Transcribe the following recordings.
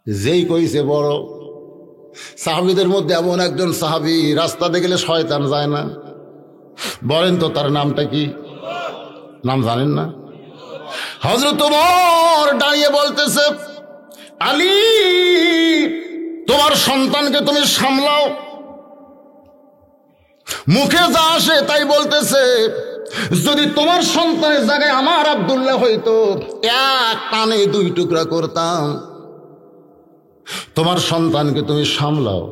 যেই কইছে বড়। সাহাবীদের মধ্যে এমন একজন সাহাবী, রাস্তা দেখলে শয়তান যায় না। বলেন তো তার নামটা কি? নাম জানেন না? হযরত ওমর দাঁড়িয়ে বলতেছে, আলী, তোমার সন্তানকে তুমি সামলাও। মুখে যা আসে তাই বলতেছে, যদি তোমার সন্তানের জায়গায় আমার আব্দুল্লাহ হইতো, এক টানে দুই টুকরা করতাম। তোমার সন্তানকে তুমি সামলাও।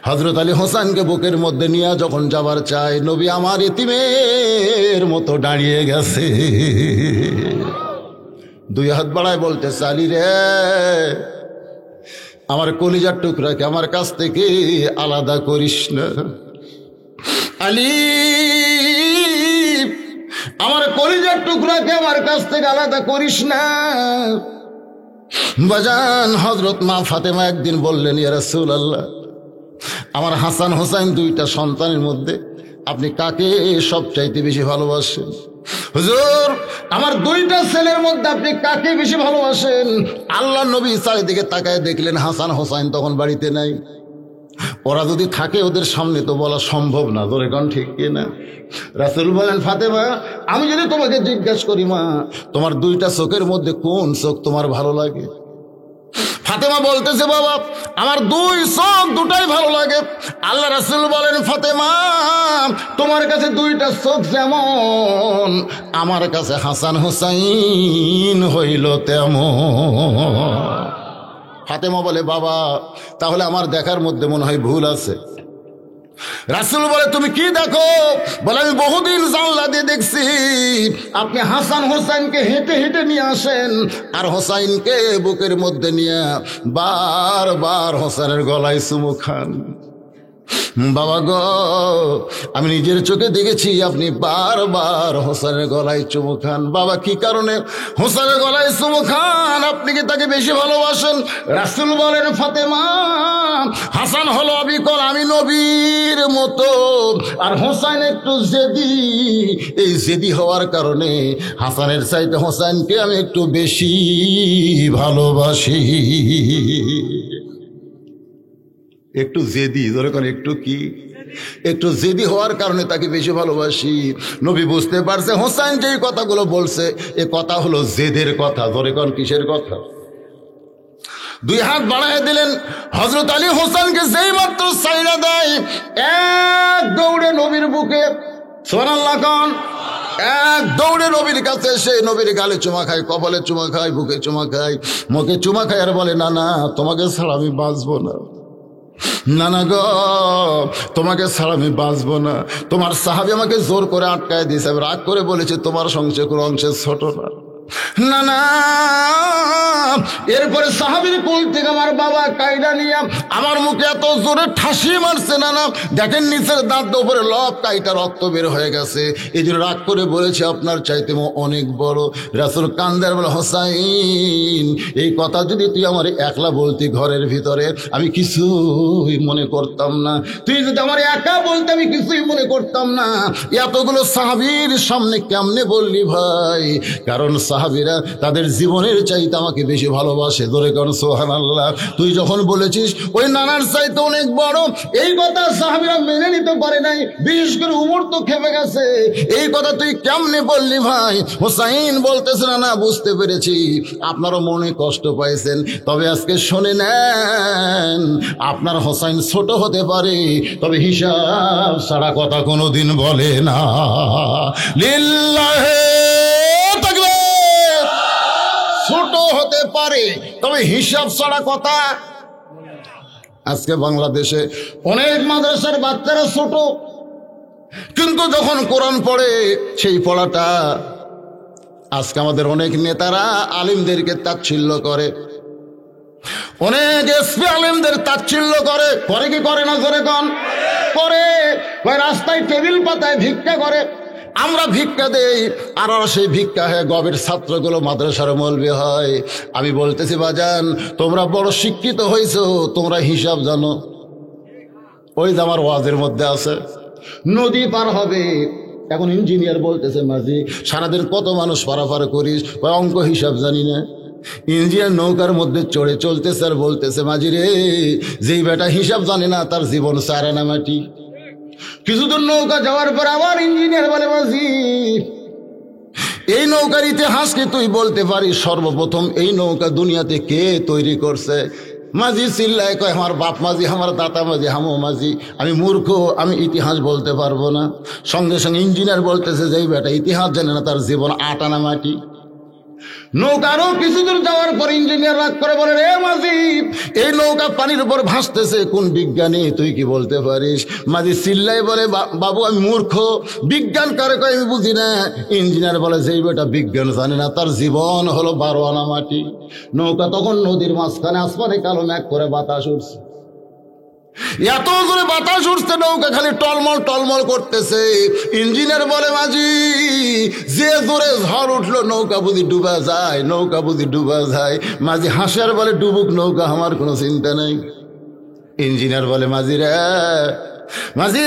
হযরত আলী হোসেনকে বুকের মধ্যে নিয়ে যখন যাবার চায়, নবী আমার এতিমের মতো দাঁড়িয়ে গেছে। দুই হাত বাড়ায় বলতেছে, আলী রে, আমার কলিজার টুকরাকে আমার কাছ থেকে আলাদা করিস না। আলী, আমার কলিজার টুকরাকে আমার কাছ থেকে আলাদা করিস না। বাজান, হযরত মা ফাতেমা একদিন বললেন, ইয়া রাসূলুল্লাহ, আমার হাসান হোসেন দুইটা সন্তানের মধ্যে আপনি কাকে সবচাইতে বেশি ভালোবাসেন? হুজুর, আমার দুইটা ছেলের মধ্যে আপনি কাকে বেশি ভালোবাসেন? আল্লাহ নবী চারিদিকে তাকায় দেখলেন হাসান হোসেন তখন বাড়িতে নাই। ওরা যদি থাকে ওদের সামনে তো বলা সম্ভব না, ধরে কোন ঠিক কিনা? রাসূল বলেন, ফাতেমা, আমি যদি তোমাকে জিজ্ঞাসা করি, মা, তোমার দুইটা চোখের মধ্যে কোন চোখ তোমার ভালো লাগে? ফাতেমা বলতেছে, বাবা, আমার দুই চোখ দুটাই ভালো লাগে। আল্লাহ রাসূল বলেন, ফাতেমা, তোমার কাছে দুইটা চোখ যেমন, আমার কাছে হাসান হোসাইন হইল তেমন। ফাতেমা বলে, বাবা, তাহলে আমার দেখার মধ্যে মনে হয় ভুল আছে। রাসূল বলে, তুমি কি দেখো? বলে, আমি বহুদিন জানলা দিয়ে দেখছি আপনি হাসান হোসেনকে হেঁটে হেঁটে নিয়ে আসেন, আর হোসাইনকে বুকের মধ্যে নিয়ে বারবার হোসেনের গলায় চুমু খান। বাবা গো, আমি নিজের চোখে দেখেছি আপনি বারবার হোসেনের গলায় চুমু খান। বাবা, কি কারণে হোসেনের গলায় চুমু খান? আপনি কি তাকে বেশি ভালোবাসেন? রাসূল বলেন, ফাতেমা, হাসান হলো অবিকল, আমি নবীর মতো, আর হোসেন একটু জেদি। এই জেদি হওয়ার কারণে হাসানের চাইতে হোসেনকে আমি একটু বেশি ভালোবাসি। একটু জেদি, ধরে কোন একটু কি? একটু জেদি হওয়ার কারণে তাকে বেশি ভালোবাসি। নবী বুঝতে পারছে হোসেন যে কথাগুলো বলছে এ কথা হলো জেদের কথা। ধরে কোন কিসের কথা? দুই হাত বাড়ায় দিলেন। হযরত আলী হোসেনকে যেই মাত্র ছাইড়া দেয়, এক দৌড়ে নবীর বুকে, সুবহানাল্লাহ কোন, এক দৌড়ে নবীর কাছে এসে নবীর গালে চুমা খায়, কপালে চুমা খায়, বুকে চুমা খায়, মুখে চুমা খায়, আর বলে, না না, তোমাকে ছাড়া আমি বাঁচবো না। না না গো, তোমাকে ছাড়া আমি বাঁচবো না। তোমার সাহাবী আমাকে জোর করে আটকায় দিয়েছে, আমি রাগ করে বলেছি তোমার সংসার কোনো অংশে ছোট না। না না, এরপরে সাহাবীর কোল থেকে আমার বাবা কায়দা নিয়ে আমার মুখে এত জোরে ঠাসি মারছে, না না, দেখেন নিচের দাঁত উপরে লব কাইটা রক্ত বের হয়ে গেছে। এই জন্য রাগ করে বলেছে আপনার চাইতে অনেক বড়। রাসূল কান্দার বলে, হোসাইন, এই কথা যদি তুই আমার একলা বলতি ঘরের ভিতরে, আমি কিছুই মনে করতাম না। তুই যদি আমার একা বলতে, আমি কিছুই মনে করতাম না। এতগুলো সাহাবীর সামনে কেমনে বললি ভাই? কারণ সাহাবীরা তাদের জীবনের চাইতে আমাকে বেশি ভালোবাসে। ধরে কর সুবহানাল্লাহ। তুই যখন বলেছিস ওই নানার চাইতে অনেক বড়, এই কথা সাহাবীরা মেনে নিতে পারে নাই, বিশেষ করে উমর তো খেপে গেছে। এই কথা তুই কেমনে বললি ভাই? হোসাইন বলতেছে, না না, বুঝতে পেরেছি আপনারও মনে কষ্ট পাইছেন, তবে আজকে শুনে নেন, আপনার হোসাইন ছোট হতে পারে, তবে হিসাব ছাড়া কথা কোনোদিন বলে না। লিল্লাহে তাকবীর। ছোট হতে পারে তবে হিসাব ছাড়া কথা। আজকে বাংলাদেশে অনেক মাদ্রাসার বাচ্চারা ছোট, কিন্তু যখন কোরআন পড়ে সেই পড়াটা, আজকে আমাদের অনেক নেতারা আলিমদেরকে তাচ্ছিল্য করে, অনেক এসপি আলিমদের তাচ্ছিল্য করে। করে কি করে না? করে কন করে। রাস্তায় টেবিল পাতায় ভিক্ষা করে, আমরা ভিক্ষা দেই, আর সেই ভিক্ষা হয় গবের ছাত্রগুলো মাদ্রাসার মৌলবি হয়। আমি বলতেছি বাজান, তোমরা বড় শিক্ষিত হয়েছো, তোমরা হিসাব জানো। ওই যে আমার ওয়াজের মধ্যে আছে, নদী পার হবে, এখন ইঞ্জিনিয়ার বলতেছে, মাঝি সারাদিন কত মানুষ পারাপার করিস? অঙ্ক হিসাব জানি না। ইঞ্জিনিয়ার নৌকার মধ্যে চড়ে চলতেছে আর বলতেছে, মাঝি রে, যেই বেটা হিসাব জানে না তার জীবন সারে না মাটি। কিছুদূর নৌকা যাওয়ার পর আবার ইঞ্জিনিয়ার বলে, মাঝি, এই নৌকার ইতিহাস কি তুই বলতে পারিস? সর্বপ্রথম এই নৌকা দুনিয়াতে কে তৈরি করছে? মাঝি চিল্লায় কয়, আমার বাপ মাঝি, আমার দাতা মাঝি, হামো মাঝি, আমি মূর্খ, আমি ইতিহাস বলতে পারবো না। সঙ্গে সঙ্গে ইঞ্জিনিয়ার বলতেছে, যেই বেটা ইতিহাস জানে না তার জীবন আটানা মাটি। নৌকারও কিছু দূর যাওয়ার পর ইঞ্জিনিয়ার রাগ করে বলে, রে মাঝি, এই নৌকা পানির উপর ভাসতেছে, কোন বিজ্ঞানী তুই কি বলতে পারিস? মাঝি চিল্লাই বলে, বাবু আমি মূর্খ, বিজ্ঞান কারে কয় আমি বুঝি না। ইঞ্জিনিয়ার বলে, যেই বেটা বিজ্ঞান জানে না তার জীবন হলো 12 আনা মাটি। নৌকা তখন নদীর মাঝখানে, আসমানে কালো মেঘ করে বাতাস উঠছে, এত জোরে বাতাস উঠছে, নৌকা খালি টলমল টলমল করতেছে। ইঞ্জিনিয়ার বলে, মাঝি, যে জোরে ঝড় উঠলো নৌকা বুঝি ডুবা যায়, নৌকা বুঝি ডুবা যায়। মাঝি হাসিয়ার বলে, ডুবুক নৌকা, আমার কোনো চিন্তা নেই। ইঞ্জিনিয়ার বলে, মাঝি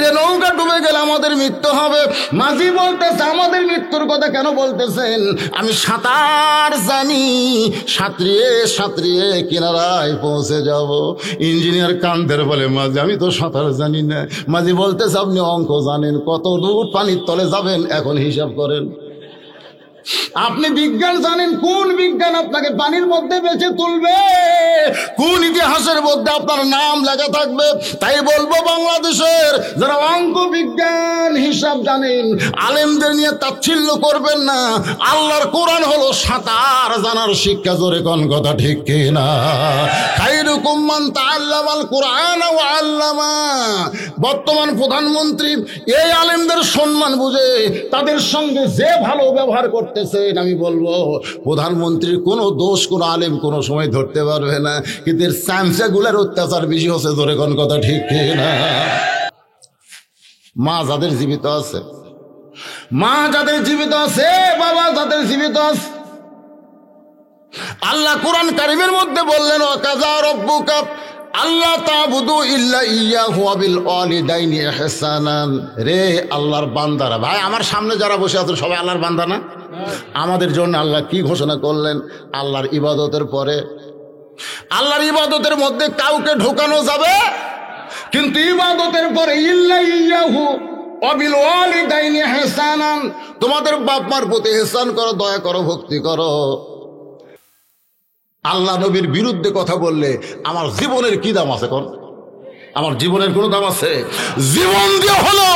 রে, নৌকা ডুবে গেলে আমাদের মৃত্যু হবে। মাঝি বলতেছে, আমাদের মৃত্যুর কথা কেন বলতেছেন? আমি সাঁতার জানি, সাঁতরিয়ে সাঁতরিয়ে কিনারায় পৌঁছে যাব। ইঞ্জিনিয়ার কান্দের বলে, মাঝি আমি তো সাঁতার জানি না। মাঝি বলতেছে, আপনি অঙ্ক জানেন, কত দূর পানির তলে যাবেন এখন হিসাব করেন। আপনি বিজ্ঞান জানেন, কোন বিজ্ঞান আপনাকে পানির মধ্যে বেঁচে তুলবে? কোন ইতিহাসের মধ্যে আপনার নাম লেখা থাকবে? তাই বলবো, বাংলাদেশের যারা অঙ্ক বিজ্ঞান হিসাব জানেন, আলেমদের নিয়ে তাচ্ছিল্য করবেন না। আল্লাহর কোরআন হলো সাঁতার জানার শিক্ষা। জোরে কোন কথা ঠিক কিনা? খায়রুকুম মান তাআল্লামাল কুরআন ওয়া আল্লামা। বর্তমান প্রধানমন্ত্রী এই আলেমদের সম্মান বুঝে তাদের সঙ্গে যে ভালো ব্যবহার করতেছেন, আমি বলবো প্রধানমন্ত্রীর কোনো দোষ কোনো আলেম কোনো সময় ধরতে পারবে না, কিন্তু এর চামচাগুলার অত্যাচার বেশি হচ্ছে। ধরে কোন কথা ঠিক না? মা যাদের জীবিত আছে, মা যাদের জীবিত আছে, বাবা যাদের জীবিত আছে, আল্লাহ কোরআন কারীমের মধ্যে বললেন, ওয়াকাযা রাব্বুকা আল্লাহ তা'বুদু ইল্লা ইয়্যাহু ওয়া বিল ওয়ালিদাইনি ইহসানান। রে আল্লাহর বান্দারা, ভাই আমার সামনে যারা বসে আছে সবাই আল্লাহর বান্দা না? আমাদের জন্য আল্লাহ কি ঘোষণা করলেন? আল্লাহর ইবাদতের পরে, আল্লাহর ইবাদতের মধ্যে কাউকে ঢোকানো যাবে, কিন্তু ইবাদতের পরে ইল্লা ইয়্যাহু ওয়া বিল ওয়ালিদাইনি ইহসানান, তোমাদের বাপ মার প্রতি ইহসান করো, দয়া করো, ভক্তি করো। আল্লাহ নবীর বিরুদ্ধে কথা বললে আমার জীবনের কি দাম আছে? কোন আমার জীবনের কোনো দাম আছে? জীবন দিয়ে হলো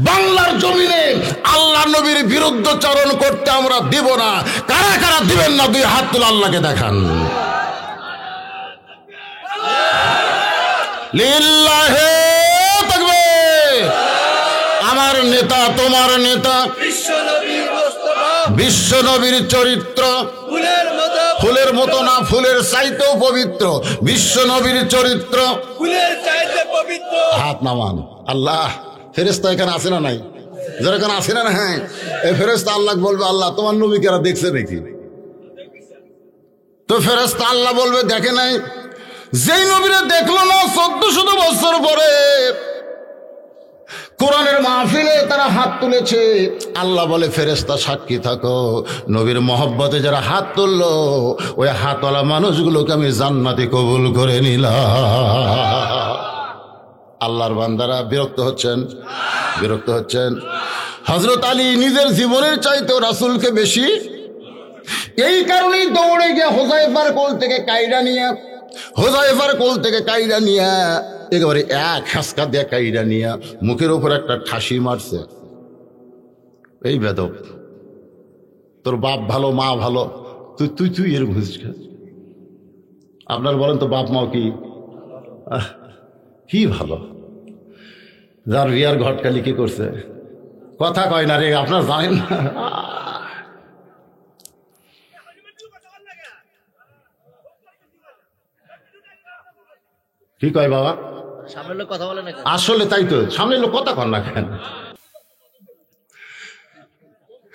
বাংলার জমিনে আল্লাহ নবীর বিরুদ্ধচারণ করতে আমরা দিব না। কারা কারা দিবেন না? দুই হাত তুলে আল্লাহকে দেখান। লিল্লাহি তাকবীর। আমার নেতা, তোমার নেতা, বিশ্ব নবীর চরিত্র ফুলের মতো না, ফুলের চাইতেও পবিত্র। বিশ্ব নবীর চরিত্র ফুলের চাইতে পবিত্র। হাত নামান। আল্লাহ ফেরেশতা এখানে আছে না নাই? যারা এখানে আছে না? হ্যাঁ, এই ফেরেশতা আল্লাহ বলবে, আল্লাহ তোমার নবীকে এরা দেখছে নাকি? তো ফেরেশতা আল্লাহ বলবে, দেখে নাই। যেই নবীরে দেখলো না 1400 বছর পরে কোরআনের মাহফিলে তারা হাত তুলেছে, আল্লাহ বলে, ফেরেশতা সাক্ষী থাকো, নবীর মহব্বতে যারা হাত তুললো ওই হাতওয়ালা মানুষগুলোকে আমি জান্নাতে কবুল করে নিলাম। আল্লাহর বান্দারা বিরক্ত হচ্ছেন, বিরক্ত হচ্ছেন। হযরত আলী নিজের জীবনের চাইতেও রাসূলকে বেশি, এই কারণেই দৌড়ে গিয়ে হুযায়ফার কোল থেকে কাইরা নিয়ে একেবারে এক হাসকা দিয়ে কাইরা নিয়ে মুখের উপর একটা ঠাসি মারছে। এই বেদব, তোর বাপ ভালো, মা ভালো, তুই এর বুঝিস। আপনার বলেন তো, বাপ মাও কি ভালো? যার রিয়ার ঘটকালি কি করছে, কথা কয় না রে, আপনার জানেন না। কি কয় বাবা? সামনের লোক কথা বলে না। আসলে তাই তো, সামনের লোক কথা কন না কেন?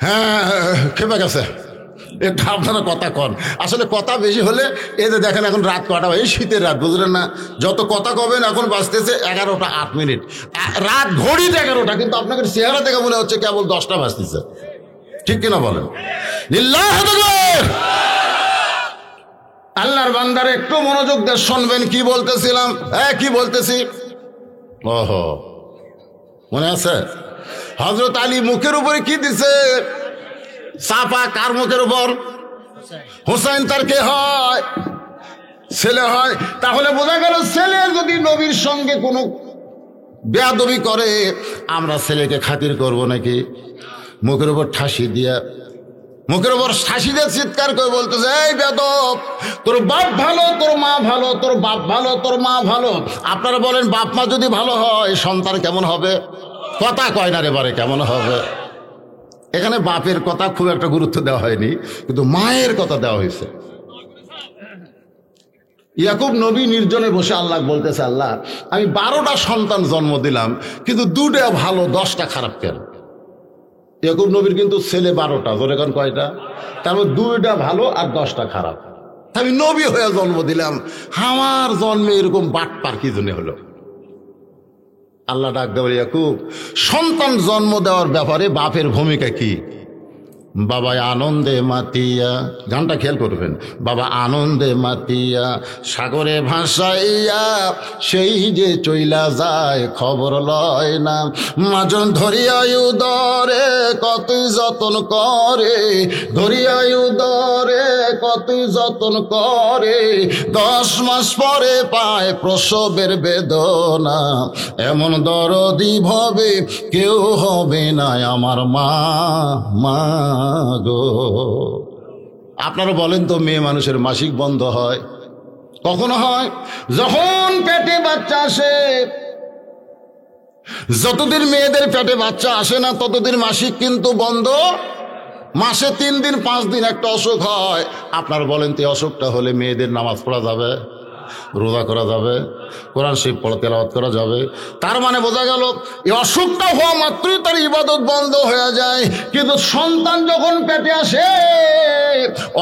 হ্যাঁ, খেপে গেছে, এটা আপনারা কথা কন। আসলে কথা বেশি হলে, এই যে দেখেন এখন রাত কটা, এই শীতের রাত, বুঝলেন না? যত কথা কবেন, এখন বাজতেছে 11টা 8 রাত, ঘড়িতে 11টা, কিন্তু আপনাকে চেহারা দেখে মনে হচ্ছে কেবল 10টা বাজতেছে। ঠিক কিনা বলেন? লিল্লাহি তাকবীর। আল্লাহর বান্দার একটু মনোযোগ দিয়ে শুনবেন কি বলতেছিলাম। কি বলতেছি? ওহো, মনে আছে? হযরত আলী মুখের উপরে কি দিছে চাপা? কার মুখের উপর? হুসাইন। তার কে হয়? ছেলে হয়। তাহলে বোঝা গেল ছেলে যদি নবীর সঙ্গে কোনো বেয়াদবি করে আমরা ছেলেকে খাতির করব নাকি? মুখের উপর ঠাসি দিয়া, মুখের উপর ঠাসি দিয়ে চিৎকার করে বলতেছে, এই বেয়াদব, তোর বাপ ভালো, তোর মা ভালো, তোর বাপ ভালো, তোর মা ভালো। আপনারা বলেন বাপ মা যদি ভালো হয় সন্তান কেমন হবে? কথা কয় না রে বারে, কেমন হবে? এখানে বাপের কথা খুব একটা গুরুত্ব দেওয়া হয়নি, কিন্তু মায়ের কথা দেওয়া হয়েছে। ইয়াকুব নবী নির্জনে বসে আল্লাহ বলতেছে, আল্লাহ আমি 12টা সন্তান জন্ম দিলাম, কিন্তু 2টা ভালো 10টা খারাপ কেন? ইয়াকুব নবীর কিন্তু ছেলে 12টা, ধরে কারণ কয়টা? তার মধ্যে 2টা ভালো আর 10টা খারাপ। আমি নবী হয়ে জন্ম দিলাম, আমার জন্মে এরকম বাটপার কি জন্য হলো? আল্লাহ ডাক দেওয়ার, ইয়াকুব সন্তান জন্ম দেওয়ার ব্যাপারে বাপের ভূমিকা কি? বাবা আনন্দে মাতিয়া, গানটা খেয়াল করবেন, বাবা আনন্দে মাতিয়া সাগরে ভাসাইয়া সেই যে চইলা যায় খবর লয় না। মাজন ধরিয়াই উদরে কতই যতন করে, ধরিয়াই উদরে কতই যতন করে, 10 মাস পরে পায় প্রসবের বেদনা। এমন দরদি ভবে কেউ হবে না আমার মা, মা গো। আপনারা বলেন তো, মেয়ে মানুষের মাসিক বন্ধ হয় কখনো? হয় যখন পেটে বাচ্চা আসে। যতদিন মেয়েদের পেটে বাচ্চা আসে না ততদিন মাসিক কিন্তু বন্ধ। মাসে 3 দিন 5 দিন একটা অসুখ হয়। আপনারা বলেন তো, অসুখটা হলে মেয়েদের নামাজ পড়া যাবে, রোজা করা যাবে, কোরআন শরীফ পড়া তেলাওয়াত করা যাবে? তার মানে বোঝা গেল এই অসুখটা হওয়া মাত্রই তার ইবাদত বন্ধ হয়ে যায়। কিন্তু সন্তান যখন পেটে আসে,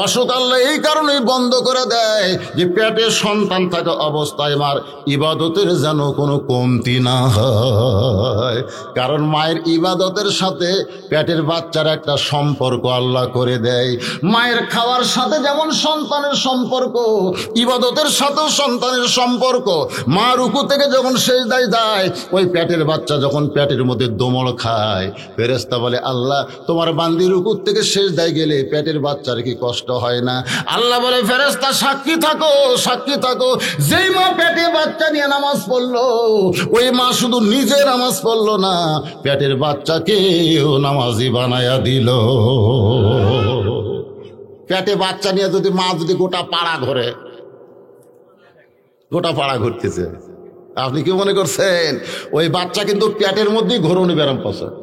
অসুখ আল্লাহ এই কারণেই বন্ধ করে দেয় যে পেটে সন্তান থাকা অবস্থায় আমার ইবাদতের যেন কোনো কমতি না হয়। কারণ মায়ের ইবাদতের সাথে পেটের বাচ্চার একটা সম্পর্ক আল্লাহ করে দেয়। মায়ের খাওয়ার সাথে যেমন সন্তানের সম্পর্ক, ইবাদতের সাথেও সন্তানের সম্পর্ক। মা রুকু থেকে যখন সেজদায় যায়, ওই পেটের বাচ্চা যখন পেটের মধ্যে দোমড় খায়, ফেরেশতা বলে, আল্লাহ তোমার বান্দি রুকু থেকে সেজদায় গেলে পেটের বাচ্চার কি কষ্ট হয় না? আল্লাহ বলে, ফেরেশতা সাক্ষী থাকো, সাক্ষী থাকো। যেই মা পেটে বাচ্চা নিয়ে নামাজ পড়লো, ওই মা শুধু নিজে নামাজ পড়লো না, পেটের বাচ্চাকেও নামাজি বানায়া দিল। পেটে বাচ্চা নিয়ে যদি মা যদি গোটা পাড়া ঘোরে, গোটা পাড়া ঘুরতেছে, আপনি কি মনে করছেন ওই বাচ্চা কিন্তু পেটের মধ্যেই ঘোরণি ব্যারাম পছন্দ?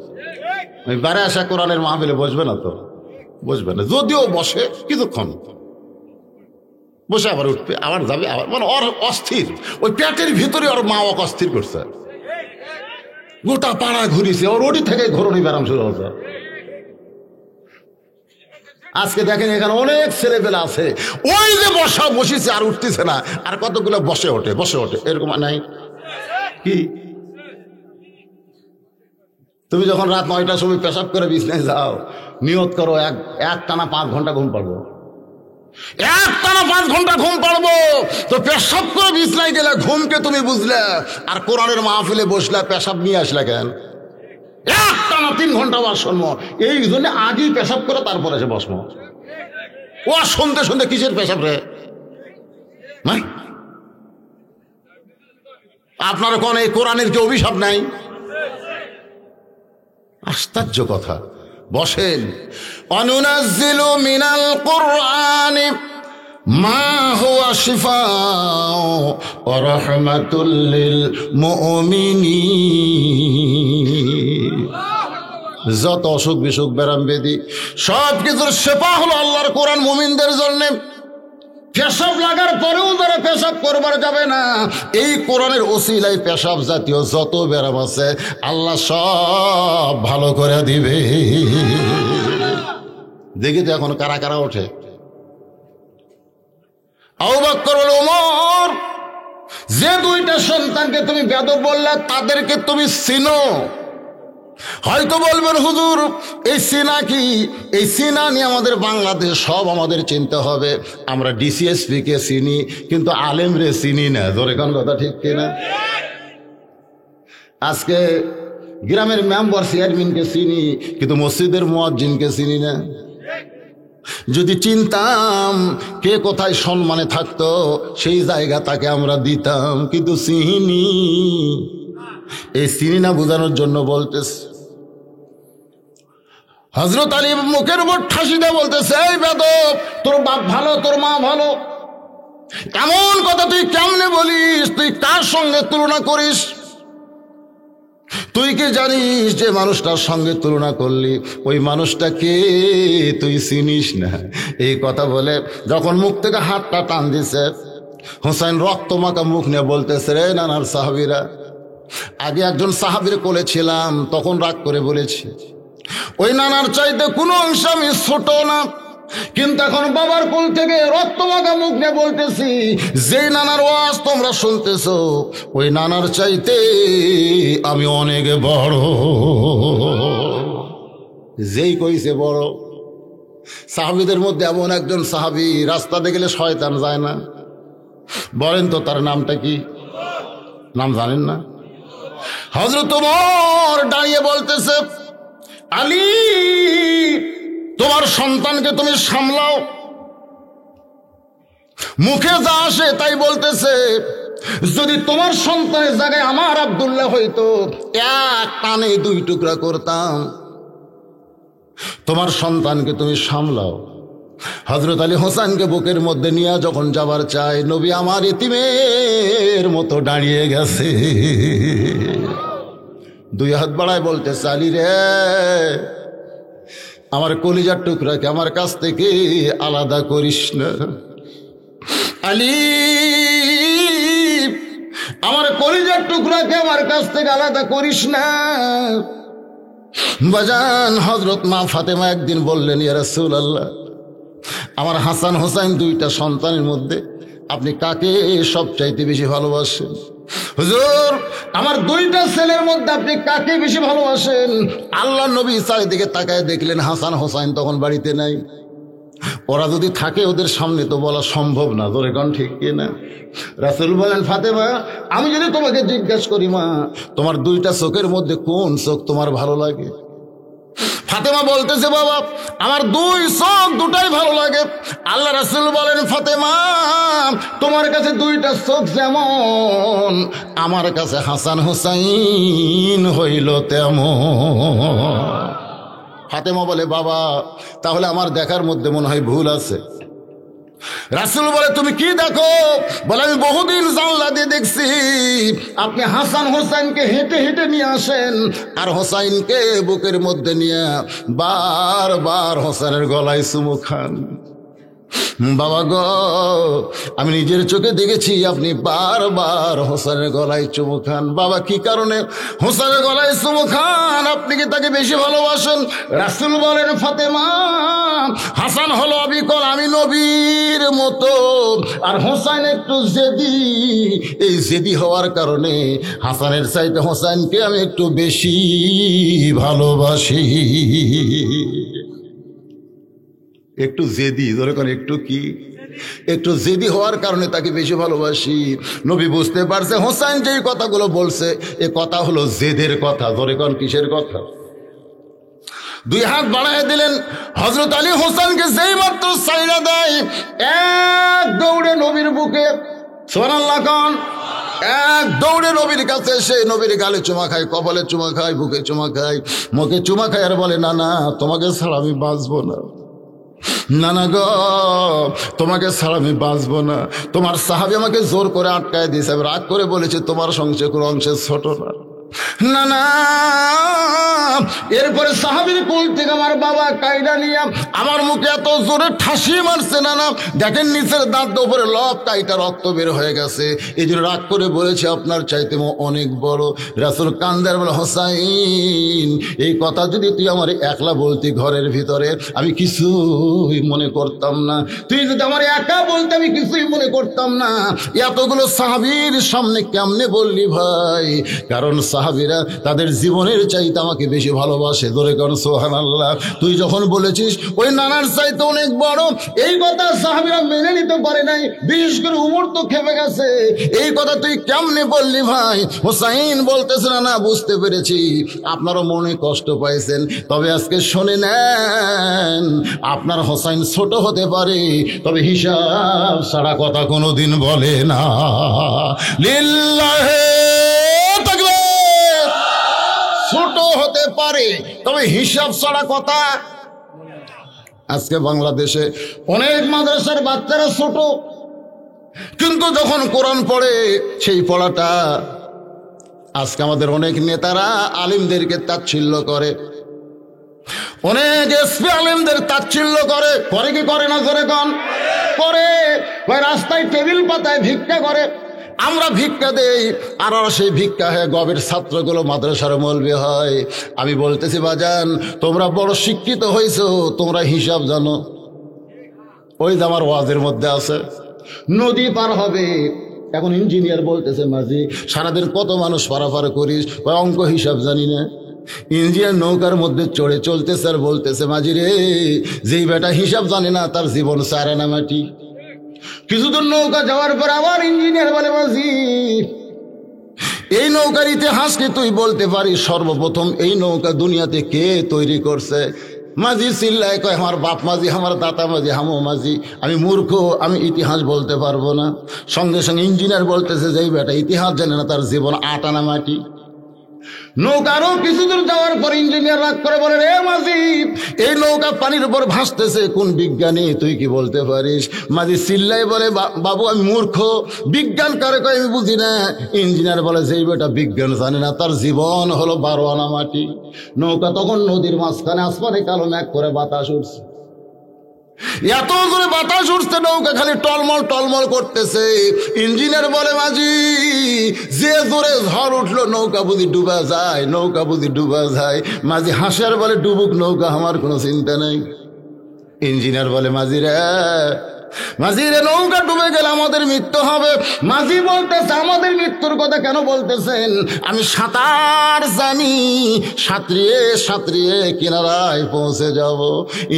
ওই বারে আসা কোরআনের মাহফিলে বসবে না তো, বসবে না। যদিও বসে কিছুক্ষণ, বসে আবার উঠবে, আবার যাবে, আবার মানে ওর অস্থির। ওই পেটের ভিতরে ওর মা ওকে অস্থির করছে, গোটা পাড়া ঘুরিছে, ওর ওটি থেকে ঘোরণি ব্যারাম শুরু হচ্ছে। আজকে দেখেন এখানে অনেক ছেলেপেলে আছে, ওই যে বসা বসিছে আর উঠতেছে না, আর কতগুলো বসে ওঠে, বসে ওঠে, এরকম নাই কি? তুমি যখন রাত 9টার সময় পেশাব করে বিছনায় যাও, নিয়ত করো এক টানা 5 ঘন্টা ঘুম পারবো, এক টানা 5 ঘন্টা ঘুম পারবো। তো পেশাব করে বিছনায় গেলে ঘুমকে তুমি বুঝলে, আর কোরআনের মাহফিলে বসলে পেশাব নিয়ে আসলে কেন? এক টানা 3 ঘন্টা ওয়াজ শুনবো, এই জন্য আগেই পেশাব করে তারপরে এসে বসবো। ওয়াজ শুনতে শুনতে কিসের পেশাব রে? আপনারা কোন এই কোরআনের কি অভিশাপ নাই? আশ্চর্য কথা। বসেন, অনুনাজ্জিলু মিনাল কুরআনি মা হুয়া শিফাউ ওয়া রাহমাতুল লিল মুমিনিন। যত অসুখ বিসুখ ব্যারাম ব্যাধি সব কিছুর শেফা হলো আল্লাহর কোরআন মুমিনদের জন্য। পেশাব লাগার পরেও যারা পেশাব করবার যাবে না, এই কোরআনের ওসিলায় পেশাব জাতীয় যত ব্যারাম আছে আল্লাহ সব ভালো করে দিবে। দেখি তো এখন কারা কারা ওঠে। আবু বকর ও ওমর, যে 2টা সন্তানকে তুমি বেয়াদব বললে তাদেরকে তুমি চিনো। হয়তো বলবেন হুজুর এই সিনা কি, এই সিনা নিয়ে আমাদের বাংলাদেশ সব আমাদের চিনতে হবে। আমরা ডিসিএসপি কে চিনি কিন্তু আলেম রে চিনি না। ধরে কোন কথা ঠিক কিনা? আজকে গ্রামের মেম্বার চেয়ারম্যানকে চিনি কিন্তু মসজিদের মুয়াজ্জিনকে চিনি না। যদি চিনতাম কে কোথায় সম্মানে থাকতো সেই জায়গা তাকে আমরা দিতাম, কিন্তু চিনি। এই চিনি না বোঝানোর জন্য বলতেছে। হযরত আলী মুখের উপর ঠাসি দিয়ে বলতেছে, এই বেদব, তোর বাপ ভালো, তোর মা ভালো, এমন কথা তুই কেমনে বলিস? তুই কার সঙ্গে তুলনা করিস? তুই কি জানিস যে মানুষটার সঙ্গে তুলনা করলি ওই মানুষটাকে তুই চিনিস না? এই কথা বলে যখন মুখ থেকে হাতটা টান দিছে, হুসাইন রক্তমাখা মুখ নিয়ে বলতেছে, রে নানার সাহাবীরা, আগে একজন সাহাবীর কোলে ছিলাম, তখন রাগ করে বলেছি ওই নানার চাইতে কোনো অংশ আমি ছোট না, কিন্তু এখন বাবার কোল থেকে রক্তমাখা মুখ নিয়ে বলতেছি, যে নানার ওয়াজ তোমরা শুনতেছো ওই নানার চাইতে আমি অনেক বড়। যেই কইছে বড়, সাহাবীদের মধ্যে এমন একজন সাহাবী রাস্তা দিয়ে গেলে শয়তান যায় না। বলেন তো তার নামটা কি? নাম জানেন না? হযরত ওমর দাঁড়িয়ে বলতেছে, আলী, তোমার সন্তানকে তুমি সামলাও। মুখে যা আসে তাই বলতেছে, যদি তোমার সন্তানের জায়গায় আমার আব্দুল্লাহ হইতো এক টানে দুই টুকরা করতাম। তোমার সন্তানকে তুমি সামলাও। হযরত আলী হোসেনকে বুকের মধ্যে নিয়ে যখন যাবার চায়, নবী আমার এতিমের মতো দাঁড়িয়ে গেছে, দুই হাত বাড়ায় বলতেছে, আলী রে, আমার কলিজার টুকরাকে আমার কাছ থেকে আলাদা করিস না। আলী, আমার কলিজার টুকরাকে আমার কাছ থেকে আলাদা করিস না। বাজান হযরত মা ফাতেমা একদিন বললেন, ইয়া রাসূলুল্লাহ, আমার হাসান হোসাইন দুইটা সন্তানের মধ্যে আপনি কাকে সবচাইতে বেশি ভালোবাসেন? হুজুর, আমার দুইটা ছেলের মধ্যে আপনি কাকে বেশি ভালোবাসেন? আল্লাহ নবী চারিদিকে তাকায় দেখলেন হাসান হোসাইন তখন বাড়িতে নাই। ওরা যদি থাকে ওদের সামনে তো বলা সম্ভব না। ধরে কোন ঠিক কিনা? রাসূল বলেন, ফাতেমা, আমি যদি তোমাকে জিজ্ঞেস করি, মা, তোমার দুইটা চোখের মধ্যে কোন চোখ তোমার ভালো লাগে? ফাতেমা বলতেছে, বাবা, আমার দুই চোখ দুটাই ভালো লাগে। আল্লাহ রাসূল বলেন, ফাতেমা, তোমার কাছে দুইটা চোখ যেমন, আমার কাছে হাসান হোসাইন হইল তেমন। ফাতেমা বলে, বাবা, তাহলে আমার দেখার মধ্যে মনে হয় ভুল আছে। রাসূল বলে, তুমি কি দেখো? বলে, আমি বহুদিন জানলা দিয়ে দেখছি আপনি হাসান হোসেনকে হেঁটে হেঁটে নিয়ে আসেন আর হোসাইনকে বুকের মধ্যে নিয়ে বারবার হোসেনের গলায় চুমু খান। বাবা গো, আমি নিজের চোখে দেখেছি আপনি বারবার হোসেনের গলায় চুমু খান। বাবা, কি কারণে হোসেনের গলায় চুমু খান? আপনি কি তাকে বেশি ভালোবাসেন? রাসূল বলেন, ফাতেমা, হাসান হলো অবিকল, আমি নবীর মতো, আর হোসেন একটু জেদি। এই জেদি হওয়ার কারণে হাসানের চাইতে হোসেনকে আমি একটু বেশি ভালোবাসি। একটু জেদি, ধরে কোন একটু কি, একটু জেদি হওয়ার কারণে তাকে বেশি ভালোবাসি। নবী বুঝতে পারছে হোসেন যেই কথাগুলো বলছে এ কথা হলো জেদের কথা। ধরে কোন কিসের কথা? দুই হাত বাড়ায় দিলেন। হযরত আলী হোসেনকে যেই মাত্র ছাইড়া দেয়, এক দৌড়ে নবীর বুকে, সুবহানাল্লাহ কোন, এক দৌড়ে নবীর কাছে এসে নবীর গালে চুমা খায়, কপালে চুমা খায়, বুকে চুমা খায়, মুখে চুমা খায়, আর বলে, না না, তোমাকে ছাড়া আমি বাঁচবো না। না না গো, তোমাকে ছাড়া আমি বাঁচবো না। তোমার সাহাবী আমাকে জোর করে আটকায় দিয়েছে, আমি রাগ করে বলেছি তোমার সংসার কোনো অংশে ছোট না। না না, এরপরে সাহাবীর কোল থেকে আমার বাবা কায়দা নিয়ে আমার মুখে এত জোরে ঠাসি মারছে, না না, দেখেন নিচের দাঁত উপরে লব কাইটা রক্ত বের হয়ে গেছে। এই জন্য রাগ করে বলেছে আপনার চাইতে অনেক বড়। রাসূল কান্দার বলে, হোসাইন, এই কথা যদি তুই আমার একলা বলতি ঘরের ভিতরে আমি কিছুই মনে করতাম না। তুই যদি আমার একা বলতে আমি কিছুই মনে করতাম না। এতগুলো সাহাবীর সামনে কেমনে বললি ভাই? কারণ সাহাবীরা তাদের জীবনের চাইতে আমাকে বেশি ভালোবাসে। ধরে কর সুবহানাল্লাহ। তুই যখন বলেছিস ওই নানার চাইতে অনেক বড়, এই কথা সাহাবীরা মেনে নিতে পারে নাই, বিশেষ করে উমর তো খেপে গেছে। এই কথা তুই কেমনে বললি ভাই? হোসাইন বলতেছে না, বুঝতে পেরেছি আপনারও মনে কষ্ট পাইছেন, তবে আজকে শুনে নেন, আপনার হোসাইন ছোট হতে পারে, তবে হিসাব ছাড়া কথা কোনোদিন বলে না। লিল্লাহে তাকবীর। ছোট হতে পারে তবে হিসাব ছাড়া কথা। আজকে বাংলাদেশে অনেক মাদ্রাসার বাচ্চারা ছোট, কিন্তু যখন কোরআন পড়ে সেই পড়াটা, আজকে আমাদের অনেক নেতারা আলিমদেরকে তাচ্ছিল্য করে, অনেক এসপি আলিমদের তাচ্ছিল্য করে। করে কি করে না? করে কন করে। রাস্তায় টেবিল পাতায় ভিক্ষা করে, আমরা ভিক্ষা দেই, আর সেই ভিক্ষা হয় গবের ছাত্রগুলো মাদ্রাসার মৌলবি হয়। আমি বলতেছি বাজান, তোমরা বড় শিক্ষিত হয়েছো, তোমরা হিসাব জানো। ওই যে আমার ওয়াজের মধ্যে আছে, নদী পার হবে, এখন ইঞ্জিনিয়ার বলতেছে মাঝি সারাদিন কত মানুষ পারাপার করিস? ওই অঙ্ক হিসাব জানি না। ইঞ্জিনিয়ার নৌকার মধ্যে চড়ে চলতেছে আর বলতেছে মাঝি রে, যেই বেটা হিসাব জানে না তার জীবন সারে না মাটি। কিছুদূর নৌকা যাওয়ার পর আবার ইঞ্জিনিয়ার বলে মাঝি, এই নৌকার ইতিহাস কি তুই বলতে পারিস? সর্বপ্রথম এই নৌকা দুনিয়াতে কে তৈরি করছে? মাঝি চিল্লায় কয়, আমার বাপ মাঝি, আমার দাতা মাঝি, হামো মাঝি, আমি মূর্খ, আমি ইতিহাস বলতে পারবো না। সঙ্গে সঙ্গে ইঞ্জিনিয়ার বলতেছে যে বেটা ইতিহাস জানে না তার জীবন আটানা মাটি। নৌকারও কিছু দূর যাওয়ার পর ইঞ্জিনিয়ার রাগ করে বলে, রে মাঝি, এই নৌকা পানির উপর ভাসতেছে, কোন বিজ্ঞানী তুই কি বলতে পারিস? মাঝি চিল্লাই বলে, বাবু আমি মূর্খ, বিজ্ঞান কারে কয় আমি বুঝি না। ইঞ্জিনিয়ার বলে, যেই বেটা বিজ্ঞান জানে না তার জীবন হলো 12 আনা মাটি। নৌকা তখন নদীর মাঝখানে, আসমানে কালো মেঘ করে বাতাস উঠছে, এত জোরে বাতাস উঠছে, নৌকা খালি টলমল টলমল করতেছে। ইঞ্জিনিয়ার বলে, মাঝি যে জোরে ঝড় উঠলো, নৌকা বুঝি ডুবা যায়, নৌকা বুঝি ডুবা যায়। মাঝি হাসার বলে, ডুবুক নৌকা, আমার কোনো চিন্তা নেই। ইঞ্জিনিয়ার বলে, মাঝি রে নৌকা ডুবে গেলে আমাদের মৃত্যু হবে। মাঝি বলতেছে, আমাদের মৃত্যুর কথা কেন বলতেছেন? আমি সাঁতার জানি, সাঁতরিয়ে সাঁতরিয়ে কিনারায় পৌঁছে যাব।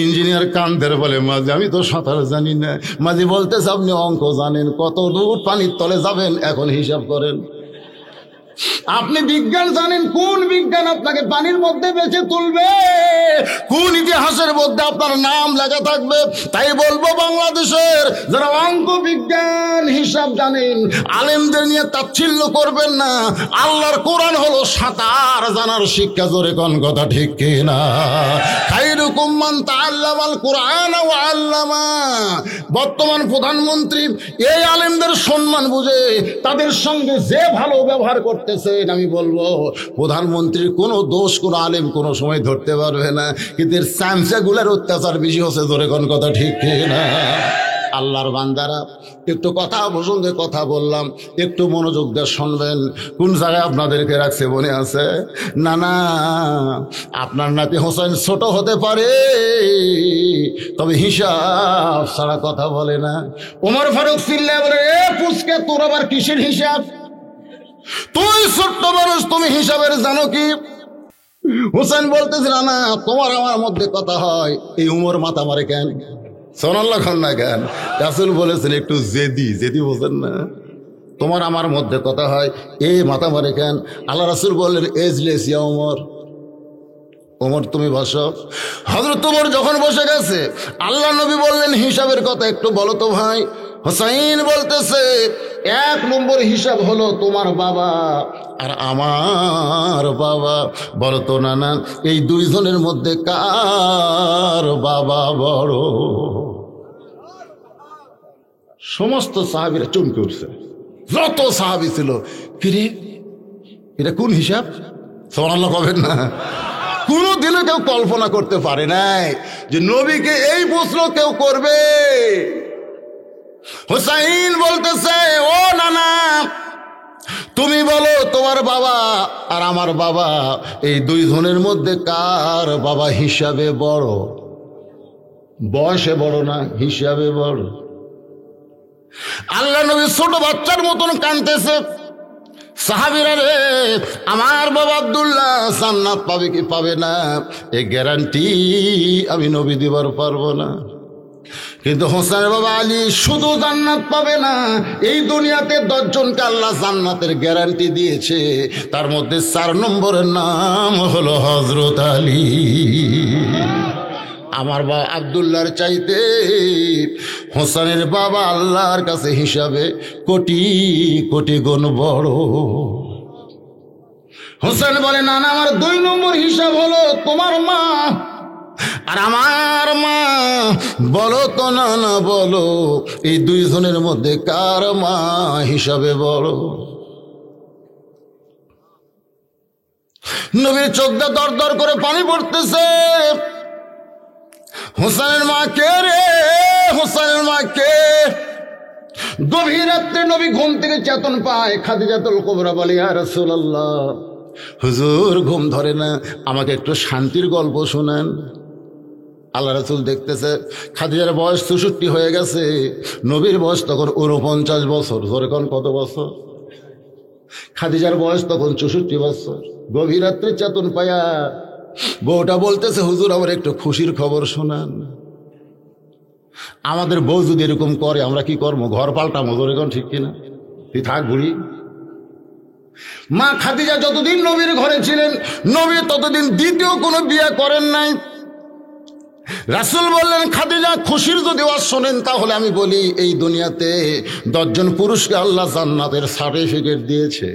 ইঞ্জিনিয়ার কান্দের বলে, মাঝি আমি তো সাঁতার জানি না। মাঝি বলতেছে, আপনি অঙ্ক জানেন, কত দূর পানির তলে যাবেন এখন হিসাব করেন। আপনি বিজ্ঞান জানেন, কোন বিজ্ঞান আপনাকে পানির মধ্যে বেঁচে তুলবে? কোন ইতিহাসের মধ্যে আপনার নাম লেখা থাকবে? তাই বলবো, বাংলাদেশের যারা অঙ্ক বিজ্ঞান হিসাব জানেন, আলেমদের নিয়ে তাচ্ছিল্য করবেন না। আল্লাহর কোরআন হলো সাঁতার জানার শিক্ষা। জোরে কোন কথা ঠিক কিনা? খায়রুকুম মান তাআল্লামাল কুরআন ওয়া আল্লামা। বর্তমান প্রধানমন্ত্রী এই আলেমদের সম্মান বুঝে তাদের সঙ্গে যে ভালো ব্যবহার করতেছেন, আমি বলবো প্রধানমন্ত্রীর কোনো দোষ কোনো আলেম কোনো সময় ধরতে পারবে না, কিন্তু এর চামচাগুলার অত্যাচার বেশি হচ্ছে। ধরে কোন কথা ঠিক না? আল্লাহর বান্দারা, একটু কথা প্রসঙ্গে কথা বললাম, একটু মনোযোগ দিয়ে শুনবেন। কোন জায়গায় আপনাদেরকে রাখছে মনে আছে? না, আপনার নাতি হোসেন ছোট হতে পারে, তবে হিসাব ছাড়া কথা বলে না। ওমর ফারুক চিল্লায় বলে, এ পুচকে, তোর আবার কিসের হিসাব? তুই ছোট্ট মানুষ, তুমি হিসাবের জানো কি? হোসেন বলতেছিল, না তোমার আমার মধ্যে কথা হয়, এই উমর মাথা মারে কেন? সোনাল্লাহ খান না কেন? রাসূল বলেছেন একটু জেদি বোঝেন না, তোমার আমার মধ্যে কথা হয়, এ মাথা মারে কেন? আল্লাহ রাসূল বললেন, এজলেস ইয়া ওমর, ওমর তুমি বসো। হযরত ওমর যখন বসে গেছে, আল্লাহ নবী বললেন, হিসাবের কথা একটু বলো তো ভাই। হোসাইন বলতেছে, 1 নম্বর হিসাব হলো তোমার বাবা আর আমার বাবা। বলো তো নানা, এই দুইজনের মধ্যে কার বাবা বড়? সমস্ত সাহাবীরা চমকে উঠছে, যত সাহাবী ছিল। ফিরে এটা কোন হিসাব? সুবহানাল্লাহ কবেন না? কোনদিনও কেউ কল্পনা করতে পারে নাই যে নবীকে এই প্রশ্ন কেউ করবে। হুসাইন বলতেছে, ও নানা তুমি বলো, তোমার বাবা আর আমার বাবা, এই দুইজনের মধ্যে কার বাবা হিসাবে বড়? বয়সে বড় না, হিসাবে বড়। আল্লাহ নবী ছোট বাচ্চার মতন কাঁদতেছে, সাহাবীরা রে, আমার বাবা আব্দুল্লাহ জান্নাত পাবে কি পাবে না এই গ্যারান্টি আমি নবী দিবার পারবো না। কিন্তু হোসেনের বাবা আলী শুধু জান্নাত পাবে না, এই দুনিয়াতে 10 জনকে আল্লাহ জান্নাতের গ্যারান্টি দিয়েছে, তার মধ্যে 4 নম্বরের নাম হলো হযরত আলী। আমার বাবা আব্দুল্লাহর চাইতে হোসেনের বাবা আল্লাহর কাছে হিসাবে কোটি কোটি গুণ বড়। হোসেন বলে, না না, আমার 2 নম্বর হিসাব হলো তোমার মা আর আমার মা। বলো তো না না, বলো এই 2 জনের মধ্যে কার মা হিসাবে বড়? নবীর চোখ দিয়ে দর দর করে পানি পড়তেছে। হোসেনের মা কে রে? হোসেনের মা কে? গভীর রাত্রে নবী ঘুম থেকে চেতন পায়। খাদিজাতুল কুবরা বলে, ইয়া রাসূলুল্লাহ, হুজুর ঘুম ধরে না, আমাকে একটু শান্তির গল্প শোনান। আল্লাহ রাসূল দেখতেছে খাদিজার বয়স 64 হয়ে গেছে, নবীর বয়স তখন 49 বছর। জোরে কোন কত বছর? খাদিজার বয়স তখন 64 বছর। গভীর রাত্রে চেতন পায়া বউটা বলতেছে, হুজুর আমার একটু খুশির খবর শোনান। আমাদের বউ যদি এরকম করে আমরা কি করবো? ঘর পাল্টামো। জোরে কোন ঠিক কিনা? তুই থাক বুড়ি। মা খাদিজা যতদিন নবীর ঘরে ছিলেন, নবী ততদিন দ্বিতীয় কোনো বিয়ে করেন নাই। রাসূল বললেন, খাদিজা খুশির যদি ওয়াজ শোনেন তাহলে আমি বলি, এই দুনিয়াতে 10 জন পুরুষকে আল্লাহ জান্নাতের সার্টিফিকেট দিয়েছে।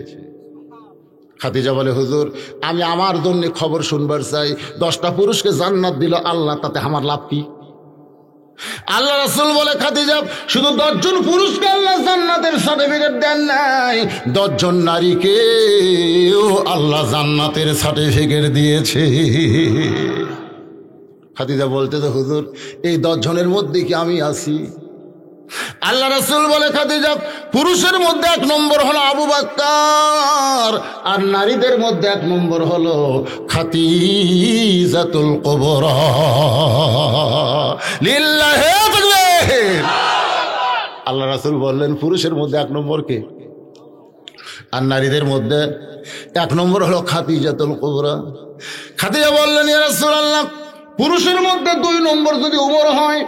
খাদিজা বলে, হুজুর আমি আমার জন্য খবর শুনবার চাই, 10টা পুরুষকে জান্নাত দিল আল্লাহ, তাতে আমার লাভ কি? আল্লাহ রাসূল বলে, খাদিজা শুধু 10 জন পুরুষকে আল্লাহ জান্নাতের সার্টিফিকেট দেন নাই, 10 জন নারীকে আল্লাহ জান্নাতের সার্টিফিকেট দিয়েছে। খাদিজা বলতেছে, হুজুর এই 10 জনের মধ্যে কি আমি আছি? আল্লাহ রাসূল বলে, খাদিজা পুরুষের মধ্যে 1 নম্বর হলো আবু বকর, আর নারীদের মধ্যে 1 নম্বর হলো খাদিজাতুল কুবরা। লিল্লাহি তাকবীর। আল্লাহ রাসূল বললেন, পুরুষের মধ্যে 1 নম্বর কে? আর নারীদের মধ্যে 1 নম্বর হলো খাদিজাতুল কুবরা। খাদিজা বললেন, ইয়া রাসূলুল্লাহ, পুরুষের মধ্যে 2 নম্বর যদি উমর হয়,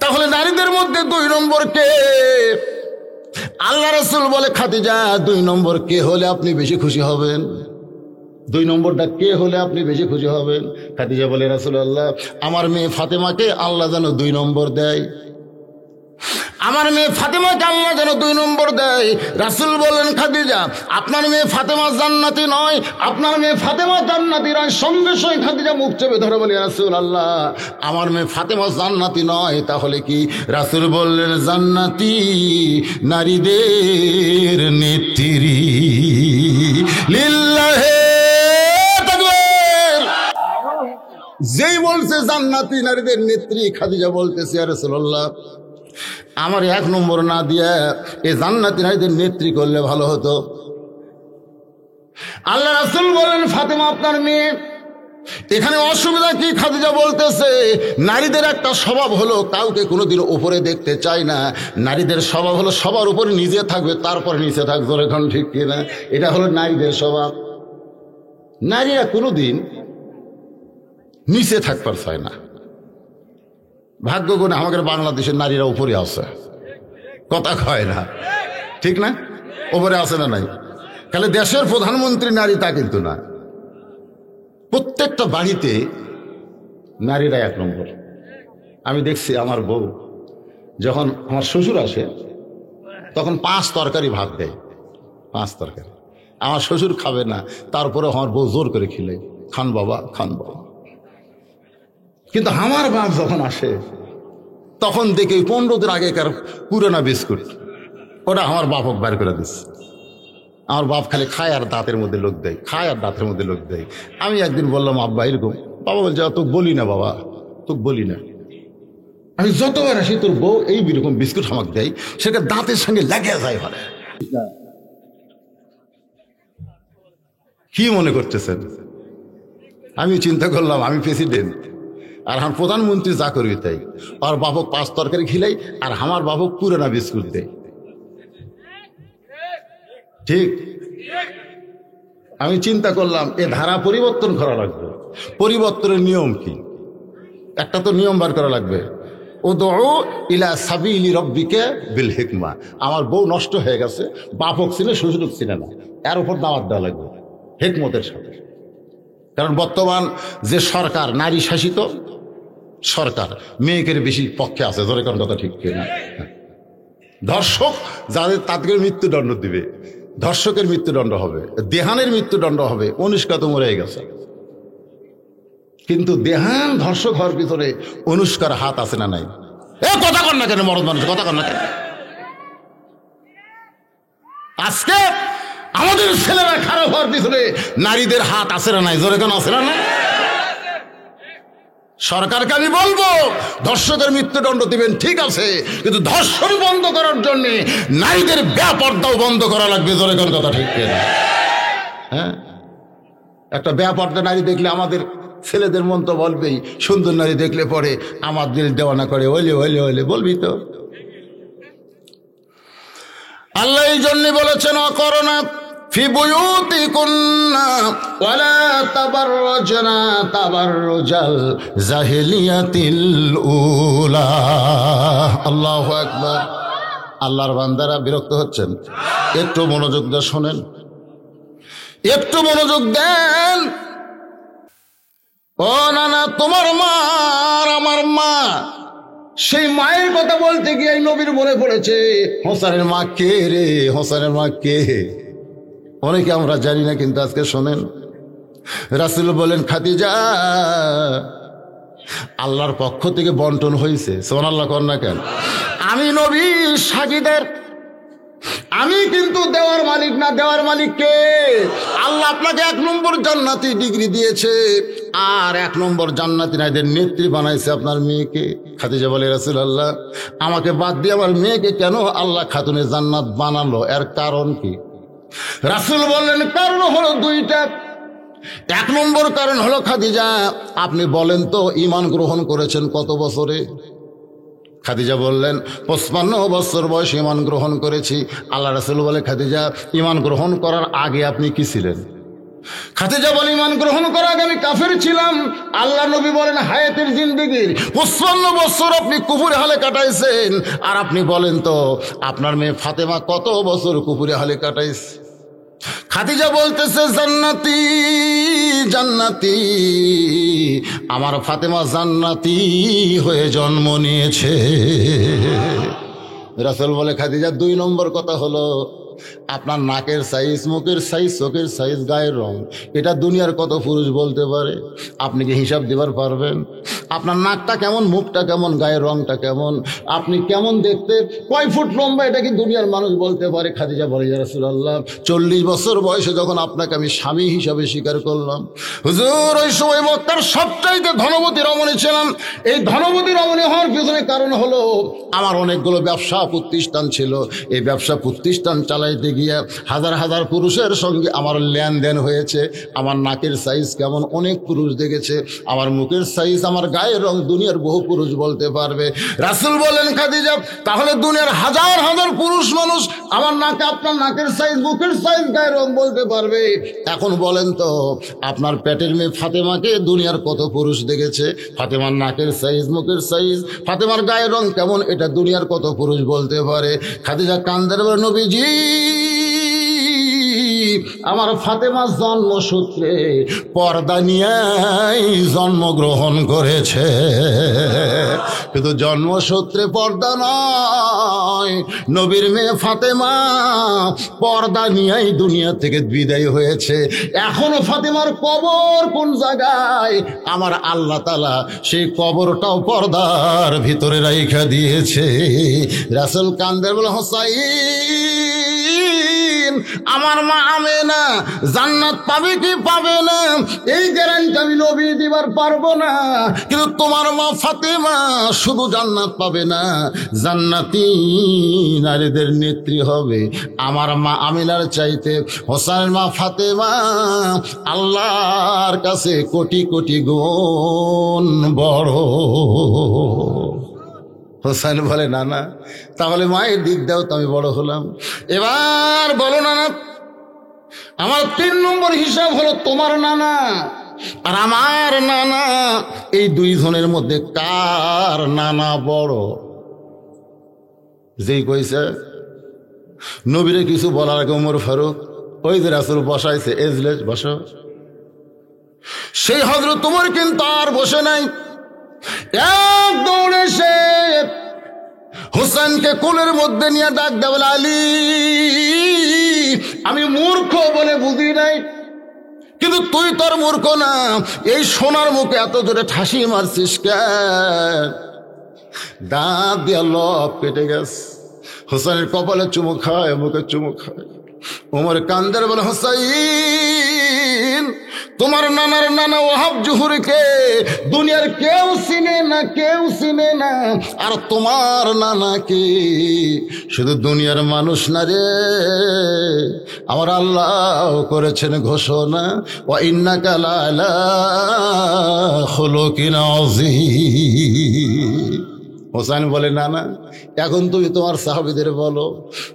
তাহলে নারীদের মধ্যে 2 নম্বর কে? আল্লাহ রাসূল বলে, খাদিজা 2 নম্বর কে হলে আপনি বেশি খুশি হবেন? 2 নম্বরটা কে হলে আপনি বেশি খুশি হবেন? খাদিজা বলে, রাসূলুল্লাহ আমার মেয়ে ফাতেমাকে আল্লাহ যেন 2 নম্বর দেয়, আমার মেয়ে ফাতেমাকে আল্লাহ যেন 2 নম্বর দেয়। রাসূল বললেন, খাদিজা আপনার মেয়ে ফাতেমা জান্নাতি নয়, আপনার মেয়ে ফাতেমা জান্নাতি নয়। সঙ্গে সঙ্গে খাদিজা মুখ চেপে ধরে বলে, রাসূলুল্লাহ আমার মেয়ে ফাতেমা জান্নাতি নয়, তাহলে কি? রাসূল বললেন, জান্নাতি নারীদের নেত্রী। লিল্লাহি তাকবীর। যেই বলছে জান্নাতি নারীদের নেত্রী, খাদিজা বলতেছে, ইয়া রাসূলুল্লাহ আমার 1 নম্বর না দিয়ে এই জান্নাতি নারীদের নেত্রী করলে ভালো হতো। আল্লাহ রাসূল বলেন, ফাতেমা আপনার মেয়ে, এখানে অসুবিধা কি? খাদিজা বলতেছে, নারীদের একটা স্বভাব হলো কাউকে কোনোদিন উপরে দেখতে চায় না। নারীদের স্বভাব হলো সবার উপরে নিজে থাকবে, তারপর নিচে থাকবে। এখন ঠিক কিনা? এটা হলো নারীদের স্বভাব। নারীরা কোনোদিন নিচে থাকবার চায় না। ভাগ্য গুণে আমাদের বাংলাদেশের নারীরা উপরে আছে, কথা কয় না, ঠিক না? উপরে আছে না নাই? খালি দেশের প্রধানমন্ত্রী নারী তা কিন্তু না, প্রত্যেকটা বাড়িতে নারীরা 1 নম্বর। আমি দেখছি আমার বউ যখন আমার শ্বশুর আসে তখন 5 তরকারি ভাত দেয়, 5 তরকারি। আমার শ্বশুর খাবে না, তারপরে আমার বউ জোর করে খিলে, খান বাবা খান বাবা। কিন্তু আমার বাপ যখন আসে তখন দেখে 15 দিন আগেকার পুরোনো বিস্কুট, ওটা আমার বাপক বের করে দিচ্ছে। আমার বাপ খালি খায় আর দাঁতের মধ্যে লোক দেয়, খায় আর দাঁতের মধ্যে লোক দেয়। আমি একদিন বললাম, আব্বা এরকম। বাবা বলছে, তোকে বলি না বাবা, তোকে বলি না। আমি যতবার আসি তোর বউ এই রকম বিস্কুট আমাকে দেয়, সেটা দাঁতের সঙ্গে লেগে যায়। ভালো কি মনে করতেছেন? আমি চিন্তা করলাম আমি প্রেসিডেন্ট, আর আমার প্রধানমন্ত্রী যা করবি তাই। আর বাবক 5 তরকারি খিলাই, আর আমার বাবক পুরোনা বিস্কুট দেয়, ঠিক? আমি চিন্তা করলাম এ ধারা পরিবর্তন করা লাগবে। পরিবর্তনের নিয়ম কি? একটা তো নিয়ম বার করা লাগবে। উদউ ইলা সাবিলি রব্বিকা বিল হিকমা। আমার বউ নষ্ট হয়ে গেছে, বাপ হোক চিনে শ্বশুর হোক চিনে না, এর উপর দাওয়াত দেওয়া লাগবে হিকমতের সাথে। কারণ বর্তমান যে সরকার নারী শাসিত সরকার, মেয়েকের বেশি পক্ষে আছে, ধরে কোন কথা ঠিক কিনা? ধর্ষক যাদের তাদের মৃত্যুদণ্ড দিবে, ধর্ষকের মৃত্যুদণ্ড হবে, দেহানের মৃত্যুদণ্ড হবে। অনুষ্কা তো মরে গেছে, কিন্তু দেহান ধর্ষক হওয়ার ভিতরে অনুষ্কার হাত আছে না নাই? এ কথা কর না কেন মরদ মানুষ, কথা কর না কেন? আজকে আমাদের ছেলেরা খারাপ হওয়ার পিছনে নারীদের হাত আছে না নাই? জোরে কেন আছে না নাই? সরকারকে আমি বলবো ধর্ষকের মৃত্যুদণ্ড দিবেন ঠিক আছে, কিন্তু ধর্ষণ বন্ধ করার জন্য নারীদের বেপর্দাও বন্ধ করা লাগবে। জোরে কোন কথা ঠিক কিনা? হ্যাঁ, একটা বেপর্দা নারী দেখলে আমাদের ছেলেদের মন তো বলবেই, সুন্দর নারী দেখলে পরে আমার দিল দেওয়ানা করে ওইলে ওইলে ওইলে বলবি তো। আল্লাহ এই জন্য বলেছেন অকরনা ফি বুয়ুতিকুন্না ওয়ালা তাবাররাজনা তাবাররুজাল জাহিলিয়াতিল উলা। আল্লাহু আকবার। আল্লাহর বান্দারা বিরক্ত হচ্ছেন? একটু মনোযোগ দিয়ে শোনেন, একটু মনোযোগ দেন। ও নানা, তোমার মা আর আমার মা, সেই মায়ের কথা বলতে গিয়ে নবীর মনে পড়েছে হোসেনের মা কে রে? হোসেনের মা কে? অনেকে আমরা জানি না, কিন্তু আজকে শোনেন রাসূল বলেন খাদিজা আল্লাহর পক্ষ থেকে বন্টন হয়েছে। সুবহানাল্লাহ কর না কেন? আমি নবী সাজিদের, আমি কিন্তু দেওয়ার মালিক না। দেওয়ার মালিক কে? আল্লাহ আপনাকে 1 নম্বর জান্নাতি ডিগ্রি দিয়েছে, আর 1 নম্বর জান্নাতি নারীদের নেত্রী বানাইছে আপনার মেয়েকে। খাদিজা বলে রাসূলুল্লাহ আমাকে বাদ দিয়ে আমার মেয়েকে কেন আল্লাহ খাতুনে জান্নাত বানালো, এর কারণ কি? রাসূল বললেন কারণ হলো 2টা। 1 নম্বর কারণ হলো খাদিজা আপনি বলেন তো ঈমান গ্রহণ করেছেন কত বছরে? খাদিজা বললেন 55 বছর বয়সে ঈমান গ্রহণ করেছি। আল্লাহ রাসূল বলে খাদিজা ঈমান গ্রহণ করার আগে আপনি কি ছিলেন? খাদিজা বলে ঈমান গ্রহণ করার আগে আমি কাফের ছিলাম। আল্লাহ নবী বলেন হায়াতের জিন্দেগির 55 বছর আপনি কুফুরে হালে কাটাইছেন, আর আপনি বলেন তো আপনার মেয়ে ফাতেমা কত বছর কুফুরে হালে কাটাইছে? খাদিজা বলতেছে জান্নাতি জান্নাতি, আমার ফাতেমা জান্নাতি হয়ে জন্ম নিয়েছে। রাসূল বলে খাদিজা 2 নম্বর কথা হলো আপনার নাকের সাইজ, মুখের সাইজ, চোখের সাইজ, গায়ের রং, এটা দুনিয়ার কত পুরুষ বলতে পারে? আপনি কি হিসাব দিবার পারবেন? আপনার নাকটা কেমন, মুখটা কেমন, গায়ের রংটা কেমন, আপনি কেমন দেখতে, কয় ফুট লম্বা, এটা কি দুনিয়ার মানুষ বলতে পারে? খাদিজা বলে ইয়া রাসূলুল্লাহ 40 বছর বয়সে যখন আপনাকে আমি স্বামী হিসাবে স্বীকার করলাম, হুজুর ওই সময় মক্কার সবচাইতে ধনবতী রমণী ছিলাম। এই ধনবতী রমণী হওয়ার পিছনে কারণ হলো আমার অনেকগুলো ব্যবসা প্রতিষ্ঠান ছিল। এই ব্যবসা প্রতিষ্ঠান চালাইতে গিয়ে হাজার হাজার পুরুষের সঙ্গে আমার লেনদেন হয়েছে। আমার নাকের সাইজ কেমন অনেক পুরুষ দেখেছে, আমার মুখের সাইজ, আমার গায়ের রং দুনিয়ার বহু পুরুষ বলতে পারবে। রাসূল বলেন খাদিজা তাহলে দুনিয়ার হাজার হাজার পুরুষ মানুষ আমার নাকে, আপনার নাকের সাইজ, মুখের সাইজ, গায়ের রং বলতে পারবে। এখন বলেন তো আপনার পেটের মেয়ে ফাতেমাকে দুনিয়ার কত পুরুষ দেখেছে? ফাতেমার নাকের সাইজ, মুখের সাইজ, ফাতেমার গায়ের রং কেমন, এটা দুনিয়ার কত পুরুষ বলতে পারে? খাদিজা কান্দের বলে নবীজি আমার ফাতেমা জন্মসূত্রে পর্দা নিয়েই জন্মগ্রহণ করেছে, কিন্তু জন্মসূত্রে পর্দা নয়। নবীর মেয়ে ফাতেমা পর্দা নিয়েই দুনিয়া থেকে বিদায় হয়েছে। এখনো ফাতেমার কবর কোন জায়গায়? আমার আল্লাহ তাআলা সেই কবরটাও পর্দার ভিতরে রাইখা দিয়েছে। রাসূল কান্দে বলে হোসাইন আমার মা আমেনা জান্নাত পাবে কি পাবে না এই গ্যারান্টি আমি নবী দিবার পারবো না, কিন্তু তোমার মা ফাতেমা শুধু জান্নাত পাবে না, জান্নাতি নারীদের নেত্রী হবে। আমার মা আমিনার চাইতে হোসেনের মা ফাতেমা আল্লাহর কাছে কোটি কোটি গুণ বড়। হোসেন বলে না না, তাহলে মায়ের দিক দাও তো আমি বড় হলাম। এবার বলো না না আমার 3 নম্বর হিসাব হলো তোমার নানা আর আমার নানা, এই দুইজনের মধ্যে কার নানা বড়? যেই কইছে নবীরে কিছু বলার আগে ওমর ফারুক ওই যে রাসূল বসাইছে এজলেস বসো, সেই হযরত ওমর কিন্তু আর বসে নাই। এক দৌড়ে সে হোসেনকে কোলের মধ্যে নিয়ে ডাক দেয়, বলে আলী আমি মূর্খ বলে বুঝি নাই, কিন্তু তুই তোর মূর্খ না, এই সোনার মুখে এত জোরে ঠাসি মারছিস কেন? দাঁত দিয়ে লব কেটে গেছে। হোসেনের কপালে চুমু খায়, মুখে চুমু খায়। ওমর কান্দের বলে হোসাইন তোমার নানার নানা ওয়াহাব জুহুরকে দুনিয়ার কেউ চিনে না, কেউ চিনে না, আর তোমার নানাকে শুধু দুনিয়ার মানুষ না রে, আমার আল্লাহ করেছেন ঘোষণা ওয়া ইন্নাকা লাআলা খুলুকিন আযীম। হোসেন বলে না না, এখন তুমি তোমার সাহাবীদের বলো,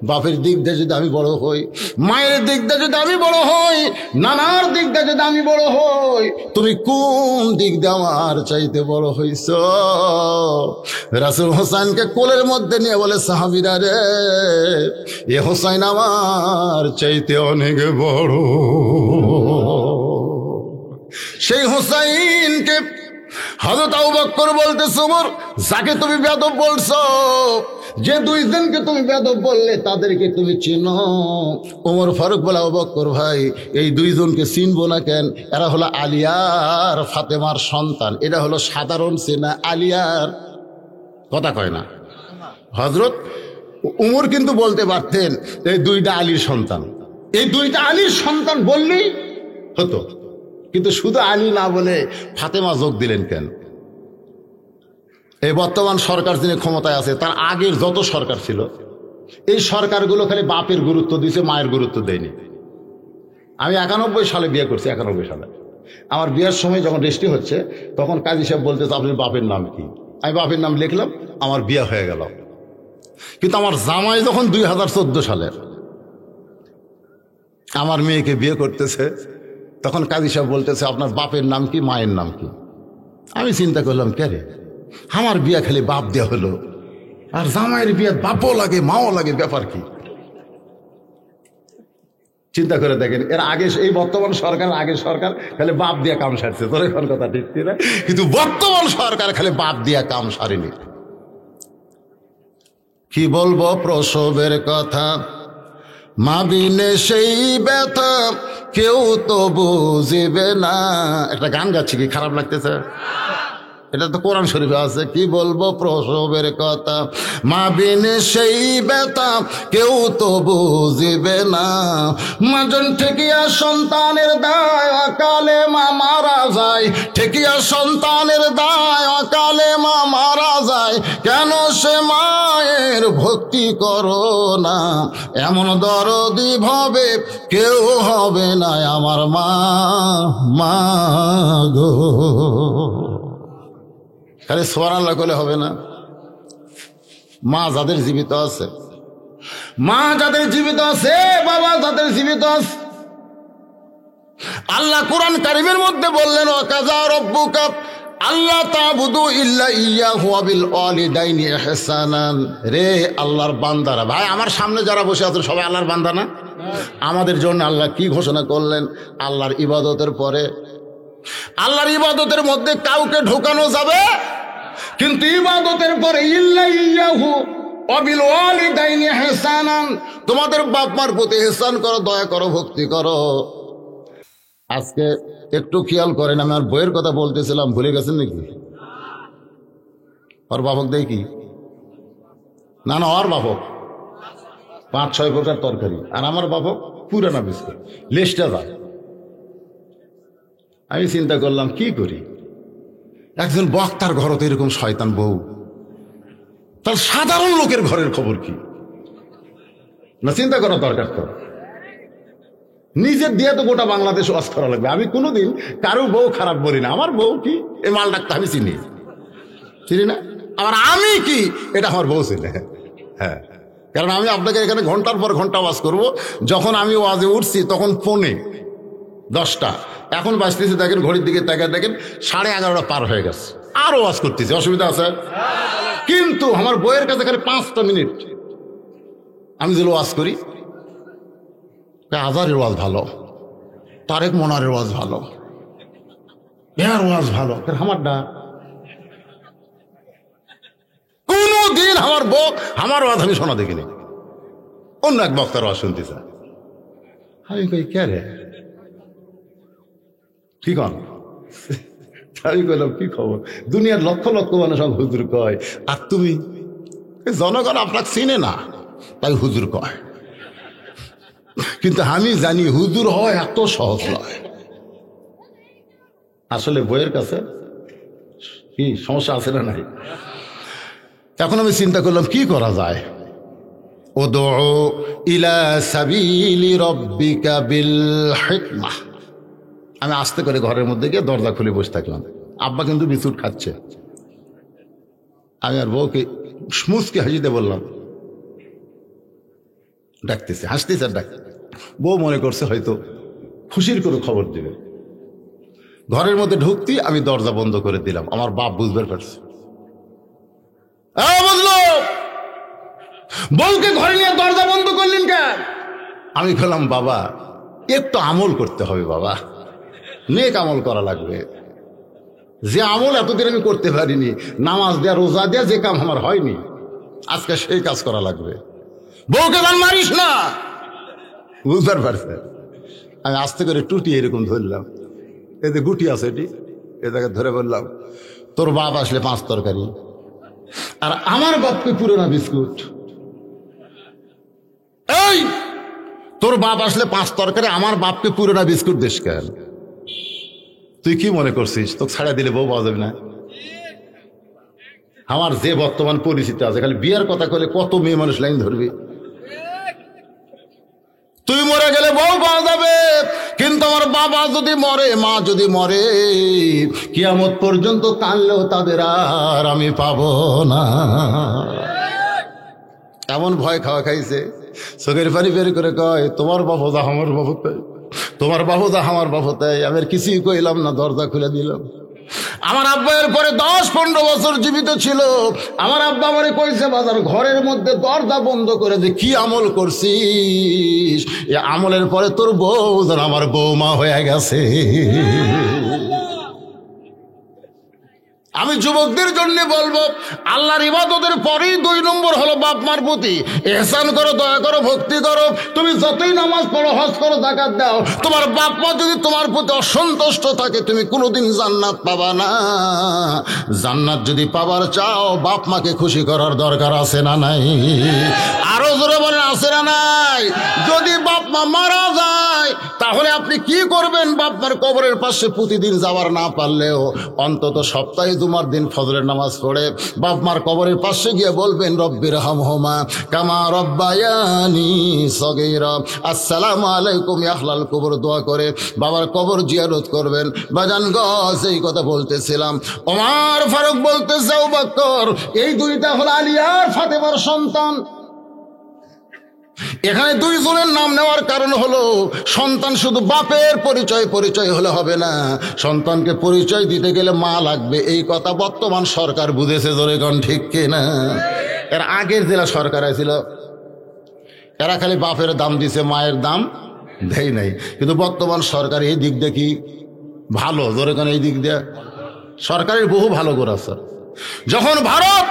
বাপের দিক দিয়ে যদি আমি বড় হই, মায়ের দিক দিয়ে যদি আমি বড় হই, নানার দিক দিয়ে যদি আমি বড় হই, তুমি কোন দিক দিয়ে আমার চাইতে বড় হইছ? রাসূল হোসেনকে কোলের মধ্যে নিয়ে বলে সাহাবীরা রে, এ হোসেন আমার চাইতে অনেক বড়। সেই হোসেনকে হযরত আবু বকর বলতেছে ওমর যাকে তুমি বেয়াদব বলছো, যে দুইজনকে তুমি বেয়াদব বললে তাদেরকে তুমি চিনো? ওমর ফারুক বলে আবু বকর ভাই এই দুইজনকে চিনবো না কেন? এরা হলো আলিয়ার ফাতেমার সন্তান, এটা হলো সাধারণ চেনা আলিয়ার কথা কয় না। হযরত উমর কিন্তু বলতে পারতেন এই দুইটা আলীর সন্তান, এই দুইটা আলীর সন্তান বললেই হতো, কিন্তু শুধু আলী না বলে ফাতেমা যোগ দিলেন কেন? এই বর্তমান সরকার যিনি ক্ষমতায় আছে তার আগের যত সরকার ছিল এই সরকারগুলো খালি বাপের গুরুত্ব দিয়েছে, মায়ের গুরুত্ব দেয়নি। আমি 91 সালে বিয়ে করছি, 91 সালে আমার বিয়ের সময় যখন রেজিস্ট্রি হচ্ছে তখন কাজী সাহেব বলতেছে আপনার বাপের নাম কি? আমি বাপের নাম লিখলাম, আমার বিয়ে হয়ে গেল। কিন্তু আমার জামাই যখন 2014 সালের আমার মেয়েকে বিয়ে করতেছে তখন কাজী সাহেব বলতেছে আপনার বাপের নাম কি, মায়ের নাম কি? আমি চিন্তা করলাম কে রে, আমার বিয়া খালি বাপ দেওয়া হলো, আর জামাইয়ের বিয়ে বাপও লাগে মাও লাগে, ব্যাপার কি? চিন্তা করে দেখেন, এর আগে এই বর্তমান সরকার, আগে সরকার খালি বাপ দিয়া কাম সারছে, তোর এখন কথা ঠিক না, কিন্তু বর্তমান সরকার খালি বাপ দিয়া কাম সারেনি। কি বলবো প্রসবের কথা, মা বিনে সেই ব্যথা কেউ তো বুঝিবে না। একটা গান গাচ্ছি, কি খারাপ লাগতেছে? এটা তো কোরআন শরীফে আছে। কি বলবো প্রসবের কথা, মা বিনে সেই ব্যথা কেউ তো বুঝিবে না। মাজন ঠেকিয়া সন্তানের দায় অকালে মা মারা যায়, ঠেকিয়া সন্তানের দায় অকালে মা মারা যায়, কেন সে মায়ের ভক্তি করো না? এমন দরদি ভাবে কেউ হবে না আমার মা, মা গো। খালি সুবহানাল্লাহ করলে হবে না। মা যাদের জীবিত আছে, মা যাদের জীবিত আছে, বাবা যাদের জীবিত আছে, আল্লাহ কোরআন কারীমের মধ্যে বললেন ওয়াকাযা রাব্বুকা আল্লাহ তা'বুদু ইল্লা ইয়াহু ওয়া বিল ওয়ালিদাইনি ইহসানান। রে আল্লাহর বান্দারা, ভাই আমার সামনে যারা বসে আছেন সবাই আল্লাহর বান্দা না? আমাদের জন্য আল্লাহ কি ঘোষণা করলেন? আল্লাহর ইবাদতের পরে, আল্লাহর ইবাদতের মধ্যে কাউকে ঢোকানো যাবে, কিন্তু ইবাদতের পরে ইল্লা ইয়াহু ওয়া বিল ওয়ালিদাইনি ইহসানান, তোমাদের বাপ মার প্রতি ইহসান করো, দয়া করো, ভক্তি করো। আজকে একটু খেয়াল করেন, আমি আর বইয়ের কথা বলতেছিলাম, ভুলে গেছেন নাকি? ওর বাপক দেয় কি না, না ওর বাপক 5-6 প্রকার তরকারি, আর আমার বাপক পুরানা বিস্কুট, লেজটা যায়। আমি চিন্তা করলাম কি করি, একজন বক্তার ঘর তো এরকম শয়তান বউ, তাহলে সাধারণ লোকের ঘরের খবর কি? না চিন্তা করা দরকার তো। নিজের দিয়ে তো গোটা বাংলাদেশ ওয়াজ করা লাগবে। আমি কোনোদিন কারো বউ খারাপ বলি না, আমার বউ কি এই মাল ডাকতে আমি চিনি না, আবার আমি কি এটা আমার বউ চিনে। হ্যাঁ, কারণ আমি আপনাকে এখানে ঘন্টার পর ঘন্টা ওয়াজ করব। যখন আমি ওয়াজে উঠছি তখন 10:45, এখন বাজতেছে দেখেন ঘড়ির দিকে তাকায় দেখেন 11:30 পার হয়ে গেছে, আরো ওয়াজ করতেছি, অসুবিধা আছে? কিন্তু আমার বইয়ের কাছে এখানে 5টা মিনিট আমি যে ওয়াজ করি, আজারের ওয়াজ ভালো, তারেক মনারের ওয়াজ ভালো, এর ওয়াজ ভালো, আমার ডা কোনদিন আমার ওয়াজ আমি শোনা দেখিনি। অন্য এক বক্তার ওয়াজ শুনতে চায়, আমি কই কে রে, কি কন? আমি কইলাম কি খবর? দুনিয়ার লক্ষ লক্ষ মানুষ সব হুজুর কয়, আর তুমি? জনগণ আপনাকে চিনে না তাই হুজুর কয়, কিন্তু আমি জানি হুজুর হয় এত সহজ নয়। আসলে বইয়ের কাছে কি সমস্যা আছে না নাই? এখন আমি চিন্তা করলাম কি করা যায়। উদউ ইলা সাবিলি রাব্বিকা বিল হিকমাহ। আমি আস্তে করে ঘরের মধ্যে গিয়ে দরজা খুলে বসে থাকলাম। আব্বা কিন্তু বিস্কুট খাচ্ছে। আমি আর বউকে মুচকি হাসিতে বললাম, ডাকতেছে, হাসতেছে আর ডাকতে। বউ মনে করছে হয়তো খুশির কোনো খবর দিবে। ঘরের মধ্যে ঢুকতি আমি দরজা বন্ধ করে দিলাম। আমার বাপ বুঝতে পারছে, বুঝলো বউকে ঘরে নিয়ে দরজা বন্ধ করলেন কেন? আমি বললাম, বাবা একটু আমল করতে হবে, বাবা নেক আমল করা লাগবে। যে আমল এতদিন আমি করতে পারিনি, নামাজ দেয়া রোজা দেয়া যে কাম আমার হয়নি, আজকে সেই কাজ করা লাগবে। বউকে গান মারিস না, বুঝতে পারছে? আমি আস্তে করে টুটি এরকম ধরলাম, এতে গুটি আছে এটি, এটাকে ধরে বললাম, তোর বাপ আসলে 5 তরকারি, আর আমার বাপকে পুরোনা বিস্কুট। এই তোর বাপ আসলে 5 তরকারি, আমার বাপকে পুরোনা বিস্কুট দেশ কেন? তুই কি মনে করছিস তোকে ছাড়া দিলে বউ পাওয়া যাবে না? আমার যে বর্তমান পরিস্থিতি আছে, খালি বিয়ের কথা কইলে কত মেয়ে মানুষ লাইন ধরবি। তুই মরে গেলে বউ পাওয়া যাবে, কিন্তু আমার বাবা যদি মরে, মা যদি মরে, কিয়ামত পর্যন্ত কানলেও তাদের আর আমি পাবো না। এমন ভয় খাওয়া খাইছে, চোখের পানি বের করে কয়, তোমার বাবু যা আমার বাবু তাই, তোমার বাবু যা আমার বাবু তাই। আমি আর কিছুই কইলাম না, দরজা খুলে দিলাম। আমার আব্বা এর পরে 10-15 বছর জীবিত ছিল। আমার আব্বা আমারে কইছে, বাজার ঘরের মধ্যে দরজা বন্ধ করে যে কি আমল করছিস, এ আমলের পরে তোর বউ যেন আমার বৌমা হয়ে গেছে। আমি যুবকদের জন্য বলবো, আল্লাহর ইবাদতের পরেই 2 নম্বর হলো বাপ মার প্রতি ইহসান করো, দয়া করো, ভক্তি করো। তুমি যতই নামাজ পড়ো, হজ করো, যাকাত দাও, তোমার বাপ মা যদি তোমার প্রতি অসন্তুষ্ট থাকে, তুমি কোনোদিন জান্নাত পাবা না। জান্নাত যদি পাবার চাও, বাপ মাকে খুশি করার দরকার আছে না নাই? আরো জোরে বলেন, আছে না নাই? যদি বাপ মা মারা যায়, তাহলে আপনি কি করবেন? বাপ মার কবরের পাশে প্রতিদিন যাওয়ার না পারলেও অন্তত সপ্তাহে জুমার দিন ফজরের নামাজ পড়ে বাপ মার কবরের পাশে গিয়ে বলবেন, রব্বির হামহুমা কামা রব্বায়ানি সগীরা, আসসালামু আলাইকুম ইয়া আহলাল কবর দোয়া করে বাবার কবর জিয়ারত করবেন। বাজান গো, এই কথা বলতেছিলাম, ওমর ফারুক বলতেছে, আবু বকর, এই 2টা হলো আলী আর ফাতেমার সন্তান। এখানে 2 জনের নাম নেওয়ার কারণ হলো, সন্তান শুধু বাপের পরিচয় হলে হবে না, সন্তানকে পরিচয় দিতে গেলে মা লাগবে। এই কথা বর্তমান সরকার বুঝেছে, জোরে কোন ঠিক কিনা? এর আগের জেলা সরকার ছিল, এরা খালি বাপের দাম দিছে, মায়ের দাম দেয় নাই। কিন্তু বর্তমান সরকার এই দিক দিয়ে কি ভালো, জোরে কোন এই দিক দিয়ে সরকারের বহু ভালো করে আছে। যখন ভারত,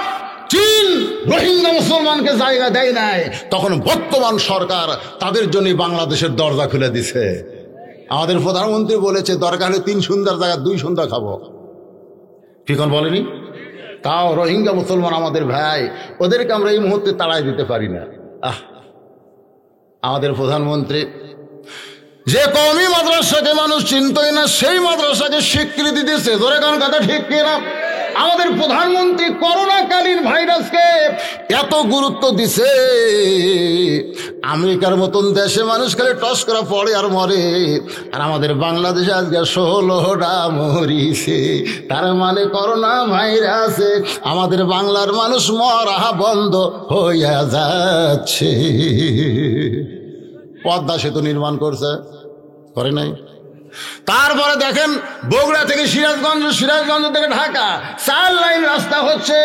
চীন রোহিঙ্গা মুসলমানকে জায়গা দেয় নাই, তখন বর্তমান সরকার তাদের জন্য বাংলাদেশের দরজা খুলে দিছে। আমাদের প্রধানমন্ত্রী বলেছে, দরকার হলে 3 সন্ধ্যার জায়গায় 2 সন্ধ্যা খাবো। কি কোন বলেনি? তাও রোহিঙ্গা মুসলমান আমাদের ভাই, ওদেরকে আমরা এই মুহূর্তে তাড়াই দিতে পারি না। আমাদের প্রধানমন্ত্রী যে কওমি মাদ্রাসাকে মানুষ চিনতই না, সেই মাদ্রাসাকে স্বীকৃতি দিয়েছে। ধরে কোন কথা ঠিক কিনা? আমাদের প্রধানমন্ত্রী করোনাকালীন ভাইরাসকে এত গুরুত্ব দিছে, আমেরিকার মতন দেশে মানুষ খালি টস করা পড়ে আর মরে, আর আমাদের বাংলাদেশে আজকে 16টা মরিছে। তার মানে করোনা ভাইরাসে আমাদের বাংলার মানুষ মরা বন্ধ হইয়া যাচ্ছে। পদ্মা সেতু নির্মাণ করছে, করে নাই? তারপরে দেখেন বগুড়া থেকে সিরাজগঞ্জ, সিরাজগঞ্জ থেকে ঢাকা 4 লাইন রাস্তা হচ্ছে।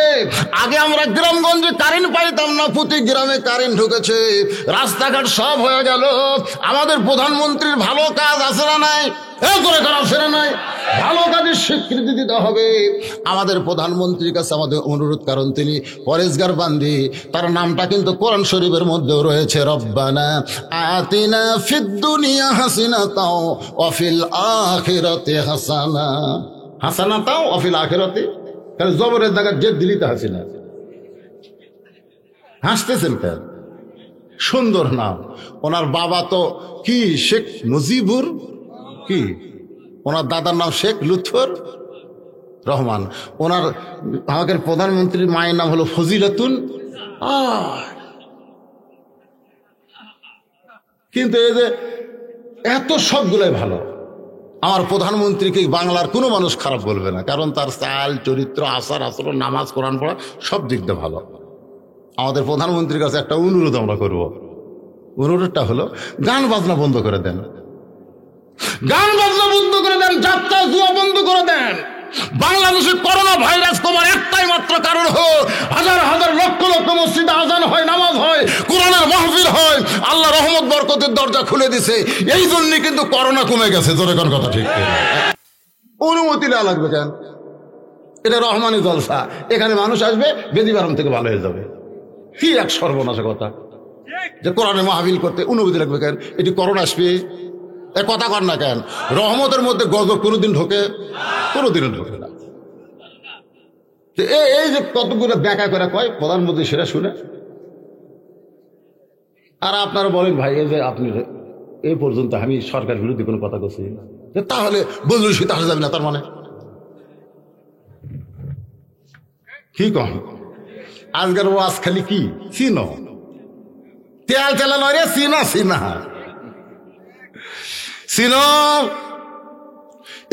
আগে আমরা গ্রামগঞ্জে কারেন্ট পাইতাম না, প্রতি গ্রামে কারেন্ট ঢুকেছে, রাস্তাঘাট সব হয়ে গেল। আমাদের প্রধানমন্ত্রীর ভালো কাজ আছে না নাই? করে আছে না নাই? ভালো কাজের স্বীকৃতি দিতে হবে আমাদের প্রধানমন্ত্রীর কাছে আমাদের অনুরোধ, কারণ তিনি পরেশগার বান্দি, তার নামটা কিন্তু কোরআন শরীফের মধ্যেও রয়েছে, রব্বানা আতিনা ফিদ দুনিয়া হাসিনাতাও ওয়া ফিল আখিরাতি হাসানা। হাসানাতাও ওয়া ফিল আখিরাতি, কারণ জবরের জায়গায় জেদ দিলিতে হাসিনা। হাসতেছেন কেন? সুন্দর নাম। ওনার বাবা তো কি শেখ মুজিবুর, কি ওনার দাদার নাম শেখ লুৎফর রহমান, ওনার আমাদের প্রধানমন্ত্রীর মায়ের নাম হলো ফজিলাতুন। কিন্তু এই যে এত সবগুলাই ভালো, আমার প্রধানমন্ত্রীকে বাংলার কোনো মানুষ খারাপ বলবে না, কারণ তার চাল চরিত্র আচার আচরণ নামাজ কোরআন পড়া সব দিক দিয়ে ভালো। আমাদের প্রধানমন্ত্রীর কাছে একটা অনুরোধ আমরা করব, অনুরোধটা হলো গান বাজনা বন্ধ করে দেন, গান বাজনা বন্ধ করে দেন, যাত্রা জুয়া বন্ধ করে দেন। বাংলাদেশে করোনা ভাইরাস কমার একটাই মাত্র কারণ হলো হাজার হাজার লক্ষ লক্ষ মসজিদে আজান হয়, নামাজ হয়, কোরআনের মাহফিল হয়, আল্লাহ রহমত বরকতের দরজা খুলে দিছে, এই জন্যই কিন্তু করোনা কমে গেছে। জোরে কোন কথা ঠিক? অনুমতি না লাগবে কেন? এটা রহমানি জলসা, এখানে মানুষ আসবে, বেদিবারম থেকে ভালো হয়ে যাবে। কি এক সর্বনাশা কথা যে কোরআনের মাহফিল করতে অনুমতি লাগবে কেন? এটি করোনা আসবে, এ কথা কর না কেন? রহমতের মধ্যে গজব কোনোদিন ঢোকে? কোনোদিনও ঢোকে না। এই যে কতগুলো ব্যাখ্যা করে কয় প্রধানমন্ত্রী, সেটা শুনে আর আপনারা বলেন ভাই এই যে আপনি এই পর্যন্ত আমি সরকার বিরোধী কোনো কথা করছি, তাহলে বজলুল শীত আসা যাবে না, তার মানে কি কম? আজকের ওয়াজ খালি কি চিনো, তেল তেলা নয় রে, চিনা চিনা চিনো।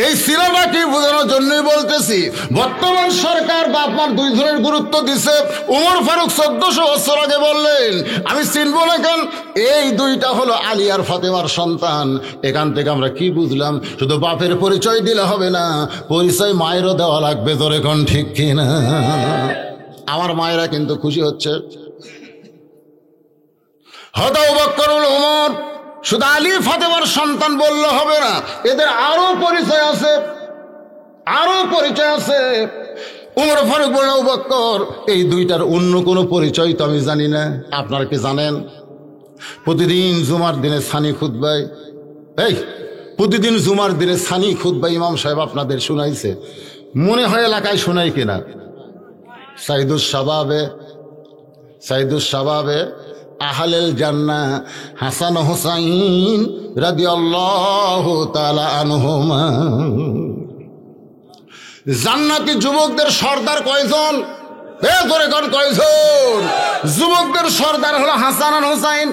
এই সিনেমাটি বোঝানোর জন্যই বলতেছি, বর্তমান সরকার বাপমার 2 ধরনের গুরুত্ব দিছে। উমর ফারুক 1400 বছর আগে বললেন আমি চিনবো না কেন, এই 2টা হলো আলী আর ফাতেমার সন্তান। এখান থেকে আমরা কি বুঝলাম? শুধু বাপের পরিচয় দিলে হবে না, পরিচয় মায়েরও দেওয়া লাগবে। ধরে কোন ঠিক কিনা? আমার মায়েরা কিন্তু খুশি হচ্ছে। হয়তো বকরুল ওমর শুধু আলী ফাতেমার সন্তান বললে হবে না, এদের আরো পরিচয় আছে, আরো পরিচয় আছে। উমর ফারুক বলল আবু বকর, এই 2টার অন্য কোনো পরিচয় তো আমি জানি না। আপনারা কি জানেন? প্রতিদিন জুমার দিনে সানি খুতবায়, প্রতিদিন জুমার দিনে সানি খুতবায় ইমাম সাহেব আপনাদের শুনাইছে, মনে হয় এলাকায় শোনাই কিনা? সাইদুস শাবাবে আহলেল জান্নাহ হাসান হুসাইন রাদিয়াল্লাহু তাআলা আনহুমা। জান্নাতি যুবকদের সর্দার কয়জন? ধরে কোন কয়জন? যুবকদের সর্দার হলো হাসান আর হুসাইন।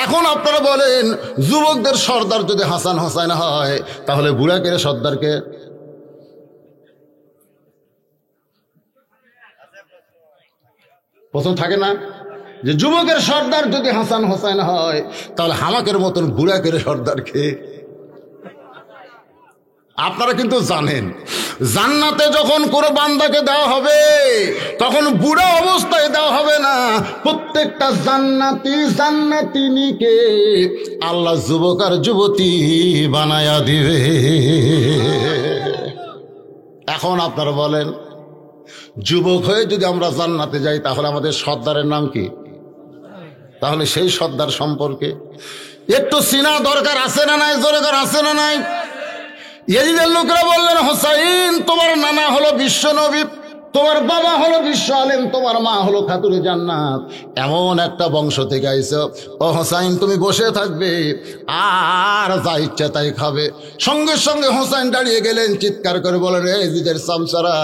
এখন আপনারা বলেন, যুবকদের সর্দার যদি হাসান হুসাইন হয়, তাহলে বুড়াকে সর্দারকে? প্রথম থাকে না যে যুবকের সর্দার যদি হাসান হোসেন হয়, তাহলে হামাকের মতন বুড়াকের সর্দারকে? আপনারা কিন্তু জানেন, জান্নাতে যখন কোনো বান্দাকে দেওয়া হবে, তখন বুড়া অবস্থায় দেওয়া হবে না। প্রত্যেকটা জান্নাতিনীকে আল্লাহ যুবক আর যুবতী বানায়া দিবে। এখন আপনারা বলেন, যুবক হয়ে যদি আমরা জান্নাতে যাই, তাহলে আমাদের সর্দারের নাম কি? তাহলে সেই সর্দার সম্পর্কে একটু চিনা দরকার আছে না নাই? জোরে করে আছে না নাই? ইয়াজিদের লোকেরা বললেন, হোসাইন তোমার নানা হলো বিশ্ব নবী, তোমার বাবা হলো বিশ্ব আলেম, তোমার মা হলো খাতুরে জান্নাত, এমন একটা বংশ থেকে আইছো। ও হোসাইন, তুমি বসে থাকবে আর যা ইচ্ছা তাই খাবে। সঙ্গে সঙ্গে হোসাইন দাঁড়িয়ে গেলেন, চিৎকার করে বলেন, রে জিদের সামসারা,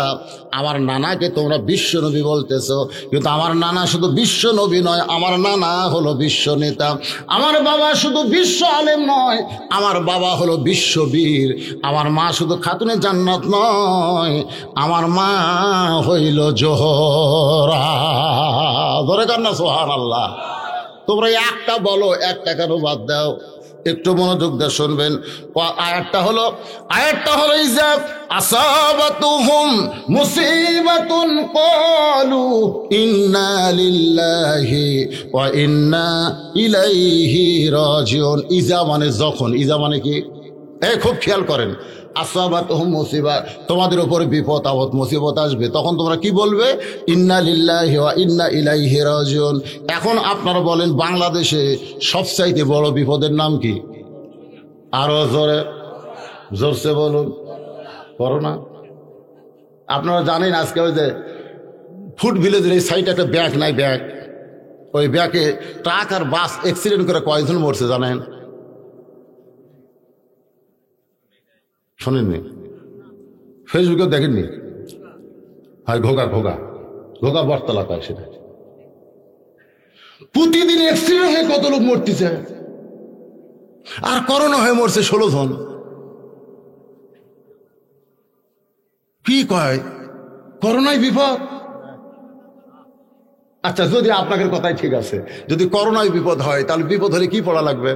আমার নানাকে তোমরা বিশ্ব নবী বলতেছো, কিন্তু আমার নানা শুধু বিশ্ব নবী নয়, আমার নানা হলো বিশ্ব নেতা। আমার বাবা শুধু বিশ্ব আলেম নয়, আমার বাবা হলো বিশ্ববীর। আমার মা শুধু খাতুনে জান্নাত নয়, আমার মা হইল জোহরা। ধরে কার না সুবহানাল্লাহ। তোমরা একটা বলো, একটা কেন বাদ দাও? একটু মনোযোগ দিয়ে শুনবেন। আয়াতটা হলো ইজা আসাবাতুহুম মুসিবাতুন ক্বালু ইন্না লিল্লাহি ওয়া ইন্না ইলাইহি রাজিউন। ইজা মানে যখন, ইজা মানে কি? খুব খেয়াল করেন। আসাবাতুহুম মুসিবা, তোমাদের উপরে বিপদ আপদ মুসিবত আসবে, তখন তোমরা কি বলবে? ইন্না লিল্লাহি ওয়া ইন্না ইলাইহি রাজিউন। এখন আপনারা বলেন, বাংলাদেশে সবচাইতে বড় বিপদের নাম কি? আরো জোরে, জোরসে বলুন। করোনা। আপনারা জানেন আজকে ওই যে ফুড ভিলেজের এই সাইডে একটা ব্যাগ নাই, ব্যাগ, ওই ব্যাগে ট্রাক আর বাস অ্যাক্সিডেন্ট করে কয়েকজন মরছে জানেন? শোনেননি? ফেসবুকেও দেখেননি? হয় ঘোগা ঘোগা ঘোগা বটতলা পায়, সেটা প্রতিদিন অ্যাক্সিডেন্ট হয়ে কত লোক মরতেছে, আর করোনা হয়ে মরছে 16 জন। কি কয় করোনায় বিপদ? আচ্ছা, যদি আপনাদের কথাই ঠিক আছে, যদি করোনায় বিপদ হয়, তাহলে বিপদ হলে কি পড়া লাগবে?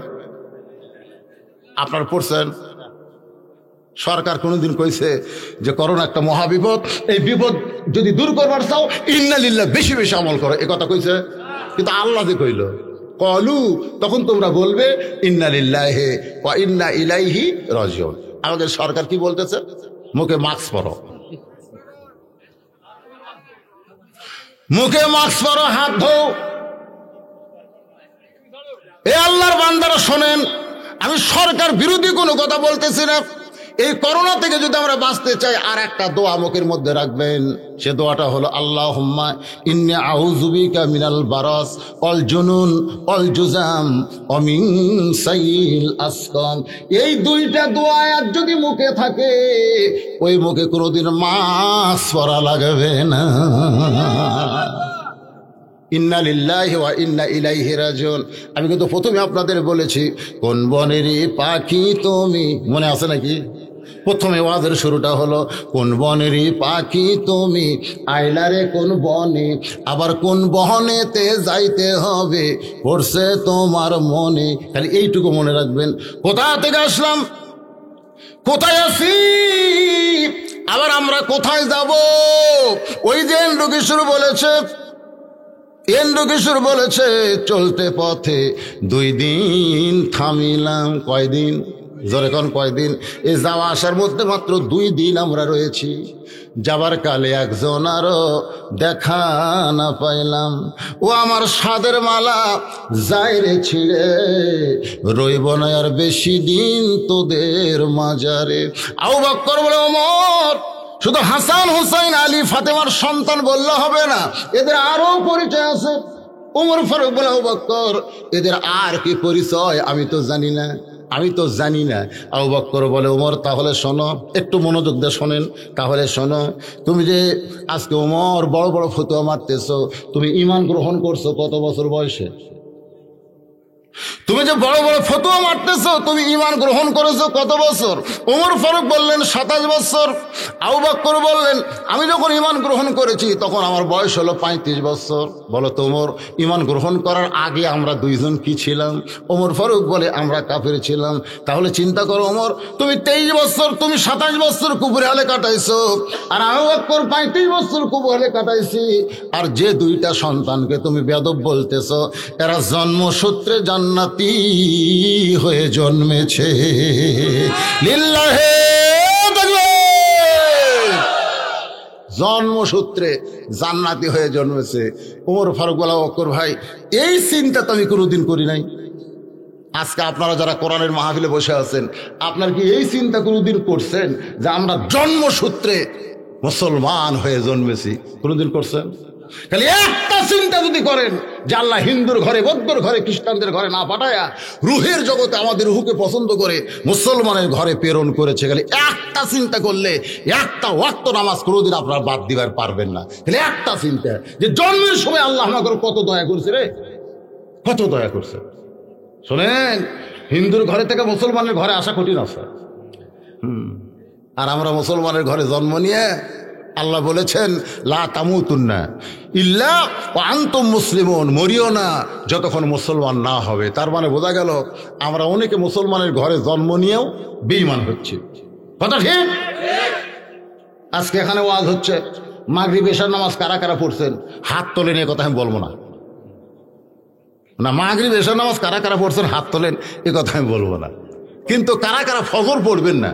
আপনারা পড়ছেন? সরকার কোনোদিন কইছে যে করোনা একটা মহাবিপদ, এই বিপদ যদি দূর করবার চাও ইন্না লিল্লাহ বেশি বেশি আমল করো, এ কথা কইছে? কিন্তু আল্লাহ যে কইল কলু, তখন তোমরা বলবে ইন্না লিল্লাহি ওয়া ইন্না ইলাইহি রাজিউন। আমাদের সরকার কি বলতেছে? মুখে মাস্ক পরো, মুখে মাস্ক পরো, হাত ধো। এ আল্লাহর বান্দারা শোনেন, আমি সরকার বিরোধী কোনো কথা বলতেছি না। এই করোনা থেকে যদি আমরা বাঁচতে চাই, আর একটা দোয়া মুখের মধ্যে রাখবেন। সে দোয়াটা হলো আল্লাহুম্মা ইন্নী আউযু বিকা মিনাল বারাস ওয়াল জুনুন ওয়াল জুজাম ওয়া মিন সাইয়িল আসকাম। এই দুইটা দোয়া যদি মুখে থাকে, ওই মুখে কোনোদিন মাস্ক পরা লাগবে না। ইন্না লিল্লাহি ওয়া ইন্না ইলাইহি রাজিউন। আমি কিন্তু প্রথমে আপনাদের বলেছি, কোন বনেরই পাখি তুমি, মনে আছে নাকি? প্রথমে ওয়াজের শুরুটা হলো, কোন বনেরই পাখি তুমি, আইলারে কোন বনে, আবার কোন বহনেতে যাইতে হবে, পড়ছে তোমার মনে। খালি এইটুকু মনে রাখবেন। কোথা থেকে আসলাম, কোথায় আছি, আবার আমরা কোথায় যাব? ওই যে এন্ড্রু বলেছে, এন্ড্রু বলেছে, চলতে পথে 2 দিন থামিলাম। কয়দিন? জোরে কোন কয়দিন? এই যাওয়া আসার মধ্যে মাত্র 2 দিন আমরা রয়েছি। যাবার কালে একজন আরো দেখা না পাইলাম। ও আমার সাদের মালা যায় রে ছিঁড়ে, রইব না আর বেশি দিন তোদের মাজারে। আবু বকর বলে, ওমর, শুধু হাসান হুসাইন আলী ফাতেমার সন্তান বললে হবে না, এদের আরো পরিচয় আছে। ওমর ফারুক বলে, আবু বকর, এদের আর কি পরিচয় আমি তো জানি না, আমি তো জানি না। আবু বকর বলে, ওমর তাহলে শোনো, একটু মনোযোগ দিয়ে শোনেন। তাহলে শোনো, তুমি যে আজকে ওমর বড় বড় ফতোয়া মারতেছো, তুমি ঈমান গ্রহণ করছো কত বছর বয়সে? তুমি যে বড় বড় ফতোয়া মারতেছো, তুমি ঈমান গ্রহণ করেছো কত বছর? ওমর ফারুক বললেন 27 বছর। আবু বকর বললেন, আমি যখন ঈমান গ্রহণ করেছি তখন আমার বয়স হলো 35 বছর। বলো তো ওমর, ঈমান গ্রহণ করার আগে আমরা 2 জন কি ছিলাম? ওমর ফারুক বলে, আমরা কাফের ছিলাম। তাহলে চিন্তা করো ওমর, তুমি 23 বছর, তুমি 27 বছর কুফরে হালে কাটাইছো, আর আবু বকর 35 বছর কুফরে হালে কাটাইছি। আর যে 2টা সন্তানকে তুমি বেয়াদব বলতেছো, এরা জন্মসূত্রে জান্নাতি হয়ে জন্মেছে। লিল্লাহে তাকবীর। জন্মসূত্রে জান্নাতি হয়ে জন্মেছে। ওমর ফারুক বলা, বকর ভাই, এই চিন্তা তো আমি কোনোদিন করি নাই। আজকে আপনারা যারা কোরআনের মাহফিলে বসে আছেন, আপনার কি এই চিন্তা কোনোদিন করছেন যে আমরা জন্মসূত্রে মুসলমান হয়ে জন্মেছি, কোনোদিন করছেন? খালি একটা চিন্তা যদি করেন যে আল্লাহ হিন্দুর ঘরে, বৌদ্ধর ঘরে, খ্রিস্টানদের ঘরে না পাঠায়া রুহের জগতে আমাদের রুহকে পছন্দ করে মুসলমানের ঘরে প্রেরণ করেছে, খালি একটা চিন্তা করলে একটা ওয়াক্ত নামাজ কোনোদিন আপনার বাদ দিবার পারবেন না। খালি একটা চিন্তা যে জন্মের সময় আল্লাহ আমাকে কত দয়া করছে রে, কত দয়া করছে। শোনেন, হিন্দুর ঘরে থেকে মুসলমানের ঘরে আসা কঠিন আছে। আর আমরা মুসলমানের ঘরে জন্ম নিয়ে আল্লাহ বলেছেন লা তামুতুন্না ইল্লা ওয়া আনতুম মুসলিমুন, মরিও না যতক্ষণ মুসলমান না হবে। তার মানে বোঝা গেল আমরা অনেকে মুসলমানের ঘরে জন্ম নিয়েও বেঈমান হচ্ছে। কথা ঠিক? আজকে এখানে ওয়াজ হচ্ছে, মাগরিব এশার নামাজ কারা কারা পড়ছেন হাত তোলেন, এ কথা আমি বলবো না। না, মাগরিব এশার নামাজ কারা কারা পড়ছেন হাত তোলেন, এ কথা আমি বলবো না। কিন্তু কারা কারা ফজর পড়বেন না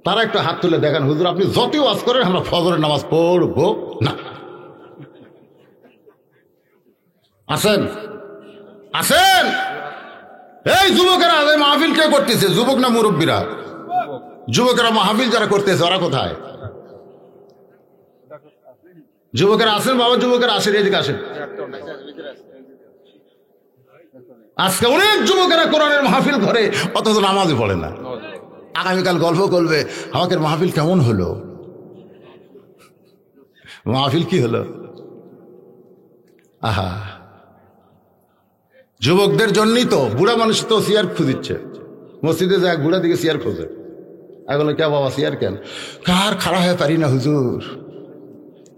তারা একটু হাত তুলে দেখান। হুজুর আপনি যতই ওয়াজ করেন আমরা ফজরের নামাজ পড়বো না। আসেন আসেন, এই যুবকেরা মাহফিল কে করতেছে? যুবক না মুরব্বীরা? যুবকেরা মাহফিল যারা করতেছে ওরা কোথায়? যুবকেরা আসেন বাবা, যুবকেরা আসেন, এদিকে আসেন। আজকে অনেক যুবকেরা কোরআনের মাহফিল করে অথচ নামাজই পড়ে না। আগামীকাল গল্প করবে আমাকে মাহফিল কেমন হলো, মাহফিল কি হলো। আহা, যুবকদের জন্যই তো বুড়া মানুষ তো চেয়ার খুঁজিচ্ছে, মসজিদে যায় বুড়া দিকে চেয়ার খোঁজে। এখন কে বাবা চেয়ার কেন? কার খাড়া হয়ে পারি না হুজুর।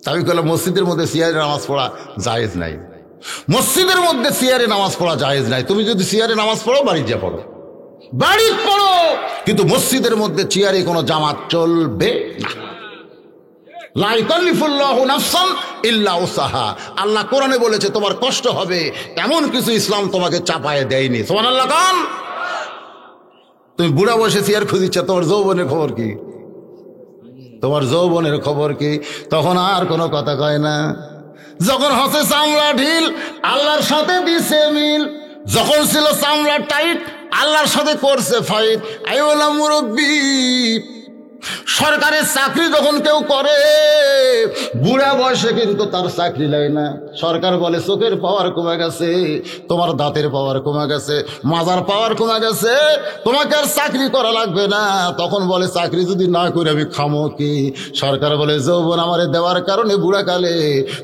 আমি বললাম মসজিদের মধ্যে চেয়ারে নামাজ পড়া জায়েজ নাই, মসজিদের মধ্যে চেয়ারে নামাজ পড়া জায়েজ নাই। তুমি যদি চেয়ারে নামাজ পড়ো বাড়ি যা পড়ো, বাড়ি পড়ো, কিন্তু মসজিদের মধ্যে চেয়ারে কোনো জামাত চলবে না। লা ইউকাল্লিফুল্লাহু নাফসান ইল্লা উসাহা। আল্লাহ কোরআনে বলেছে তোমার কষ্ট হবে, এমন কিছু ইসলাম তোমাকে চাপায়ে দেয়নি। সুবহানাল্লাহ কান। তুমি বুড়া বসে চেয়ার খুঁজিচ্ছ, তোমার যৌবনের খবর কি? তোমার যৌবনের খবর কি? তখন আর কোনো কথা কয় না। যখন হচ্ছে চামড়া ঢিল আল্লাহর সাথে দিছে মিল, যখন ছিল চামড়া টাইট আল্লাহর সাথে করছে ফাইট। আই বললাম মুরব্বী, সরকারের চাকরি যখন কেউ করে বুড়া বয়সে কিন্তু তার চাকরি লাগে না। সরকার বলে চোখের পাওয়ার কমে গেছে, তোমার দাঁতের পাওয়ার কমে গেছে, মাজার পাওয়ার কমে গেছে, তোমাকে আর চাকরি করা লাগবে না। তখন বলে চাকরি যদি না করে আমি খামো কি? সরকার বলে যৌবন আমারে দেওয়ার কারণে বুড়াকালে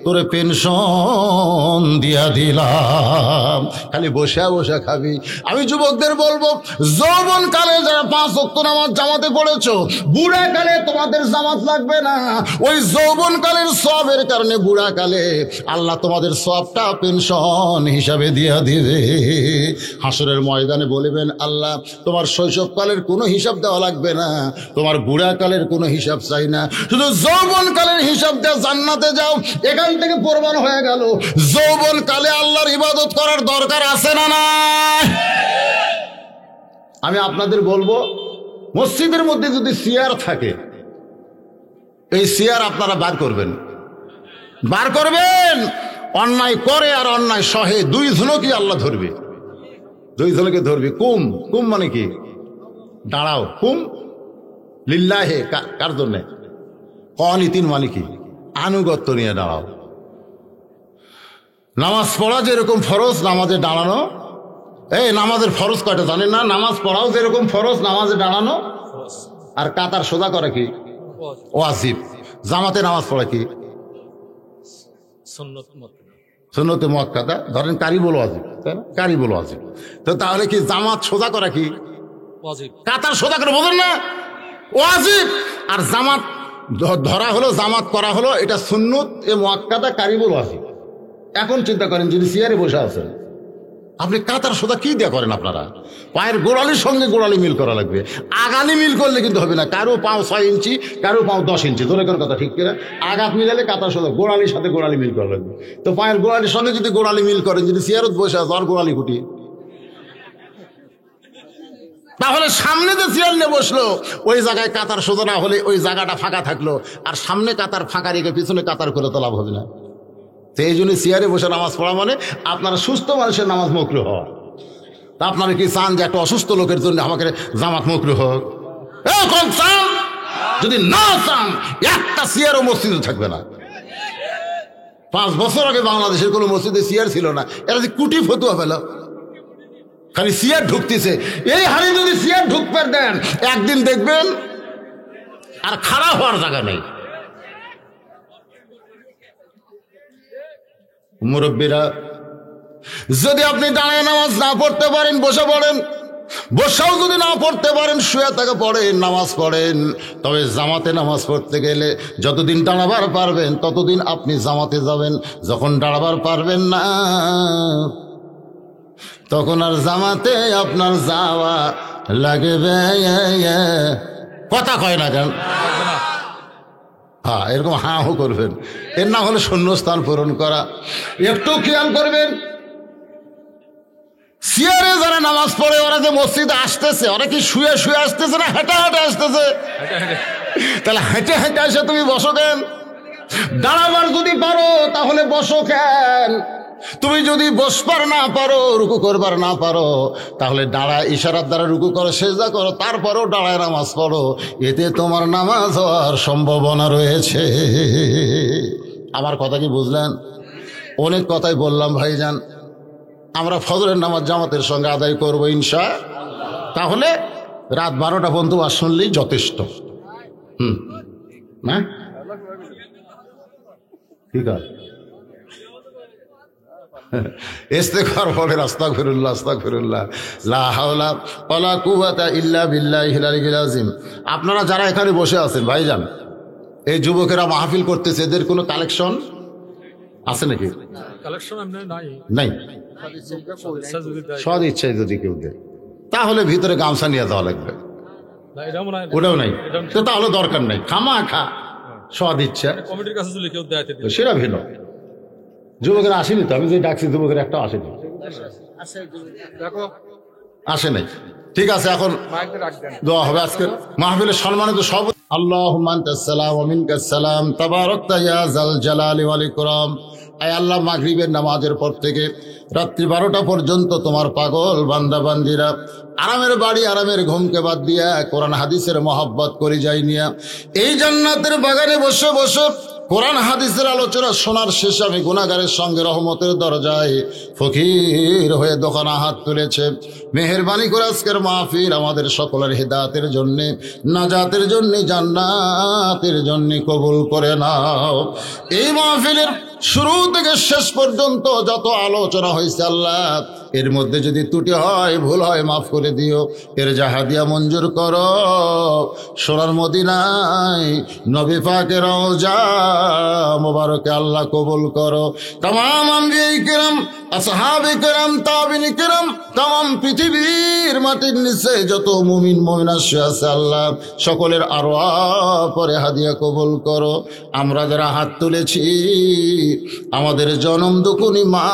তোরে পেনশন দিয়া দিলাম, খালি বসে বসে খাবি। আমি যুবকদের বলবো, যৌবন কালে যারা 5 ওয়াক্ত নামাজ জামাতে পড়েছো, বুড়াকালে তোমাদের জামাত লাগবে না। ওই যৌবন কালের সওয়াবের কারণে বুড়াকালে আল্লাহ তোমাদের সওয়াবটা পেনশন হিসাবে দিয়া দিবে। হাসরের ময়দানে বলবেন আল্লাহ তোমার শৈশবকালের কোনো হিসাব দেওয়া লাগবে না, তোমার বুড়াকালের কোনো হিসাব চাই না, শুধু যৌবন কালের হিসাব দেওয়া, জান্নাতে যাও। এখান থেকে প্রমাণ হয়ে গেল যৌবন কালে আল্লাহর ইবাদত করার দরকার আছে না না? আমি আপনাদের বলবো, মসজিদের মধ্যে যদি চেয়ার থাকে, এই চেয়ার আপনারা বার করবেন, বার করবেন। অন্যায় করে আর অন্যায় সহে দুই জনকে আল্লাহ ধরবে, দুই জনকে ধরবে। কুম, কুম মানে কি? দাঁড়াও। কুম লিল্লাহে, কার জন্য? কনিতিন মানে কি? আনুগত্য নিয়ে দাঁড়াও। নামাজ পড়া যেরকম ফরজ নামাজে দাঁড়ানো, এই নামাজের ফরজ কয়টা জানেন না? নামাজ পড়াও যেরকম ফরজ নামাজে দাঁড়ানো, আর কাতার সোজা করা কি ওয়াজিব। জামাতে নামাজ পড়া কি সুন্নতে মুআক্কাদা। ধরেন কারিবুল ওয়াজিব, তাই না? কারিবুল ওয়াজিব। তো তাহলে কি জামাত সোজা করা কি ওয়াজিব? কাতার সোজা করে বোঝেন না? ওয়াজিব। আর জামাত ধরা হলো, জামাত করা হলো, এটা সুন্নত এ মুআক্কাদা কারিবুল ওয়াজিব। এখন চিন্তা করেন যদি চেয়ারে বসে আছেন, আপনি কাতার সোজা কি দিয়ে করেন? আপনারা পায়ের গোড়ালির সঙ্গে গোড়ালি মিল করা লাগবে। আগালি মিল করলে কিন্তু হবে না। কারো পাও 6 ইঞ্চি, কারো পাও 10 ইঞ্চি, ধরে কোন কথা ঠিক কিনা? আঘাত মিলালে কাতার সোজা গোড়ালির সাথে গোড়ালি মিল করা লাগবে। তো পায়ের গোড়ালির সঙ্গে যদি গোড়ালি মিল করেন, যদি চেয়ারত বসে আছে আর গোড়ালি কুটি, তাহলে সামনে যে চেয়ার নিয়ে বসলো ওই জায়গায় কাতার সোজা না হলে ওই জায়গাটা ফাঁকা থাকলো, আর সামনে কাতার ফাঁকা রেখে পিছনে কাতার করে তো লাভ হবে না। তো এই জন্য চেয়ারে বসে নামাজ পড়া মানে আপনারা সুস্থ মানুষের নামাজ মকরুহ হওয়া। তা আপনারা কি চান যে একটা অসুস্থ লোকের জন্য আমাকে জামাত মকরুহ হোক? চান? যদি না চান একটা চেয়ারও মসজিদে থাকবে না। 5 বছর আগে বাংলাদেশের কোনো মসজিদে চেয়ার ছিল না, এরা যে কুটি ফতুয়া পেল, খালি চেয়ার ঢুকতেছে। এই হারে যদি চেয়ার ঢুকতে দেন একদিন দেখবেন আর খারাপ হওয়ার জায়গা নেই। মুরব্বীরা, যদি আপনি দাঁড়ায় নামাজ না পড়তে পারেন বসে পড়েন, বসাও যদি না পড়তে পারেন শুয়ে থেকে পড়েন, নামাজ পড়েন। তবে জামাতে নামাজ পড়তে গেলে যতদিন দাঁড়াবার পারবেন ততদিন আপনি জামাতে যাবেন। যখন দাঁড়াবার পারবেন না তখন আর জামাতে আপনার যাওয়া লাগবে। কথা কয় না কেন? হ্যাঁ, এরকম হাঁ হো করবেন। এর না হলে শূন্যস্থান পূরণ করা। একটু খেয়াল করবেন, চেয়ারে যারা নামাজ পড়ে ওরা যে মসজিদে আসতেছে, ওরা কি শুয়ে শুয়ে আসতেছে না হেঁটে হেঁটে আসতেছে? তাহলে হেঁটে হেঁটে এসে তুমি বসো কেন? দাঁড়াবার যদি পারো তাহলে বসো কেন? তুমি যদি বসবার না পারো, রুকু করবার না পারো, তাহলে দাঁড়ায় ইশারার দ্বারা রুকু করো, সেজদা করো, তারপরও দাঁড়ায় নামাজ পড়ো। এতে তোমার নামাজ হওয়ার সম্ভাবনা রয়েছে। আমার কথা কি বুঝলেন? অনেক কথাই বললাম ভাইজান। আমরা ফজরের নামাজ জামাতের সঙ্গে আদায় করবো ইনশাআল্লাহ। তাহলে রাত 12টা পর্যন্ত ওয়াজ শুনলেই যথেষ্ট। না ঠিক আছে, ইস্তেগফার পড়েন, আস্তাগফিরুল্লাহ আস্তাগফিরুল্লাহ, লা হাওলা ওয়ালা কুওয়াতা ইল্লা বিল্লাহিল আলিয়্যিল আযীম। আপনারা যারা এখানে বসে আছেন ভাইজান, এই যুবকেরা মাহফিল করতেছে, এদের কোনো কালেকশন আছে নাকি? কালেকশন নাই। সদ ইচ্ছায় যদি কেউ দেয় তাহলে ভিতরে গামছা নিয়ে যাওয়া লাগবে, ওটাও নাই। তো তাহলে দরকার নাই, খামা খা সদ ইচ্ছা কমিটির কাছে যদি কেউ দেয় সেটা ভিন্ন। যুবকেরা আসেনি তো, আমি যে ডাকছি যুবকের একটা আসেনি, আসে নাই। ঠিক আছে, এখন দোয়া হবে। আজকে মাহফিলের সম্মানিত সব আল্লাহুম্মা আনতাস সালাম ওয়া মিনকাস সালাম তাবারাকতা ইয়া যাল জালালি ওয়াল ইকরাম। আয় আল্লাহ, মাগরিবের নামাজের পর থেকে রাত্রি 12টা পর্যন্ত তোমার পাগল বান্দা বান্দিরা আরামের বাড়ি আরামের ঘুমকে বাদ দিয়া কোরআন হাদিসের মহব্বত করে যাই নিয়া এই জান্নাতের বাগানে বসে বসে কোরআন হাদিসের আলোচনা শোনার শেষে আমি গুনাহগারের সঙ্গে রহমতের দরজায় ফকির হয়ে দোকানে হাত তুলেছে। মেহেরবানি করে আজকের মাহফিল আমাদের সকলের হিদায়াতের জন্যে, নাজাতের জন্যে, জান্নাতের জন্যে কবুল করে নাও। এই মাহফিলের শুরু থেকে শেষ পর্যন্ত যত আলোচনা হয়েছে আল্লাহ, এর মধ্যে যদি ত্রুটি হয়, ভুল হয়, মাফ করে দিও। এর জাহাদিয়া মঞ্জুর করো। সোনার মদিনায় নবী পাকের রওজা মোবারকে আল্লাহ কবুল করো। তামাম আম্বিয়া কিরাম, আসহাবে কিরাম, তাবিঈন কিরাম, তামাম পৃথিবীর মাটির নিচে যত মুমিন মুমিনা আছে আল্লাহ সকলের আরওয়াহ পরে হাদিয়া কবুল করো। আমরা যারা হাত তুলেছি, আমাদের জনম দুকুনি মা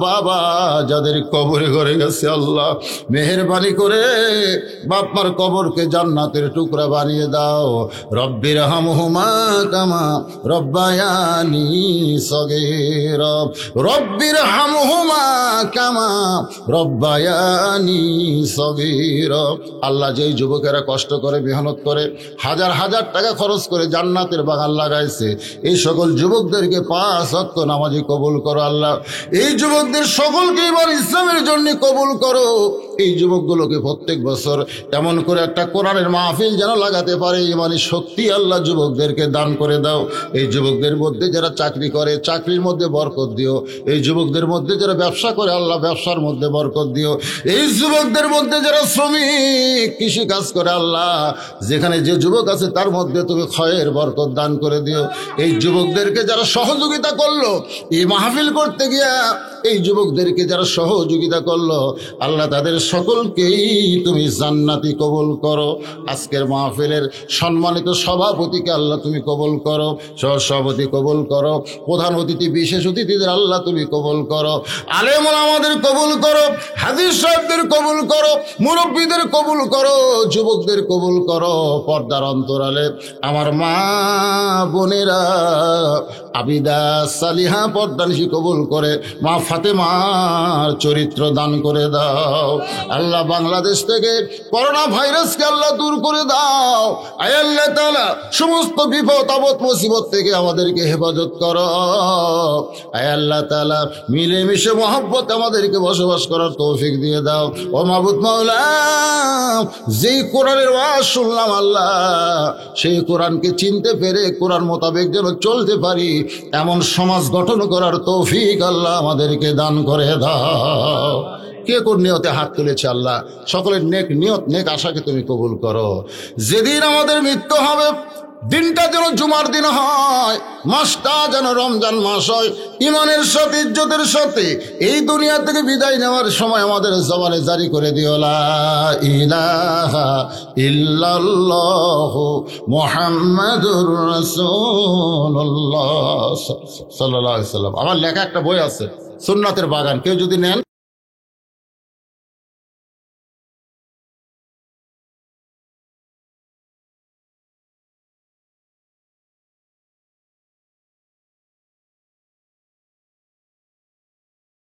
বাবা যাদের কবরে ঘরে গেছে আল্লাহ, মেহেরবানি করে বাপমার কবরকে জান্নাতের টুকরা বানিয়ে দাও। রব্বির হামহুমা কামা রব্বায়ানি সগীরা, রব্বির হামহুমা কামা রব্বায়ানি সগীরা। আল্লাহ, যেই যুবকেরা কষ্ট করে মেহনত করে হাজার হাজার টাকা খরচ করে জান্নাতের বাগান লাগাইছে, এই সকল যুবকদেরকে 5 ওয়াক্ত নামাজি কবুল করো আল্লাহ। এই যুবকদের সকলকে এবার ইসলামের জন্য কবুল করো। এই যুবকগুলোকে প্রত্যেক বছর এমন করে একটা কোরআনের মাহফিল যেন লাগাতে পারে, ইমানি শক্তি আল্লাহ যুবকদেরকে দান করে দাও। এই যুবকদের মধ্যে যারা চাকরি করে চাকরির মধ্যে বরকত দিও। এই যুবকদের মধ্যে যারা ব্যবসা করে আল্লাহ ব্যবসার মধ্যে বরকত দিও। এই যুবকদের মধ্যে যারা শ্রমিক কৃষি কাজ করে আল্লাহ, যেখানে যে যুবক আছে তার মধ্যে তুমি ক্ষয়ের বরকত দান করে দিও। এই যুবকদেরকে যারা সহযোগিতা করলো এই মাহফিল করতে গিয়া, এই যুবকদেরকে যারা সহযোগিতা করলো আল্লাহ, তাদের সকলকেই তুমি জান্নাতি কবুল করো। আজকের মাহফিলের সম্মানিত সভাপতিকে আল্লাহ তুমি কবুল করো, সহসভাপতি কবুল করো, প্রধান অতিথি বিশেষ অতিথিদের আল্লাহ তুমি কবুল করো, আলেম ওলামাদের কবুল করো, হাদিস সাহেবদের কবুল করো, মুরব্বীদের কবুল করো, যুবকদের কবুল করো। পর্দার অন্তরালে আমার মা বোনেরা আবিদা সালিহা পর্দানিশী কবুল করে, মা ফাতেমার চরিত্র দান করে দাও। আল্লাহ বাংলাদেশ থেকে করোনা ভাইরাসকে আল্লাহ দূর করে দাও। আয় আল্লাহ তাআলা সমস্ত বিপদ আপদ মুসিবত থেকে আমাদেরকে হেফাজত করো। আয় আল্লাহ তাআলা মিলেমিশে মহব্বত আমাদেরকে বসবাস করার তৌফিক দিয়ে দাও। ও মাবুদ মাওলা, যেই কোরআনের ওয়াজ শুনলাম আল্লাহ, সেই কোরআনকে চিনতে পেরে কোরআন মোতাবেক যেন চলতে পারি, এমন সমাজ গঠন করার তৌফিক আল্লাহ আমাদেরকে দান করে দাও। কে কোন নিয়তে হাত তুলেছে আল্লাহ সকলের নেক নিয়ত নেক আশাকে তুমি কবুল করো। যেদিন আমাদের মৃত্যু হবে দিনটা যেন জুমার দিন হয়, মাসটা যেন রমজান মাস হয়, ইমানের সাথে ইজ্জতের সাথে এই দুনিয়া থেকে বিদায় নেওয়ার সময় আমাদের জবানে জারি করে দিও লা ইলাহা ইল্লাল্লাহু মুহাম্মাদুর রাসূলুল্লাহ সাল্লাল্লাহু আলাইহি ওয়াসাল্লাম। আমার লেখা একটা বই আছে সুন্নাতের বাগান, কেউ যদি নেন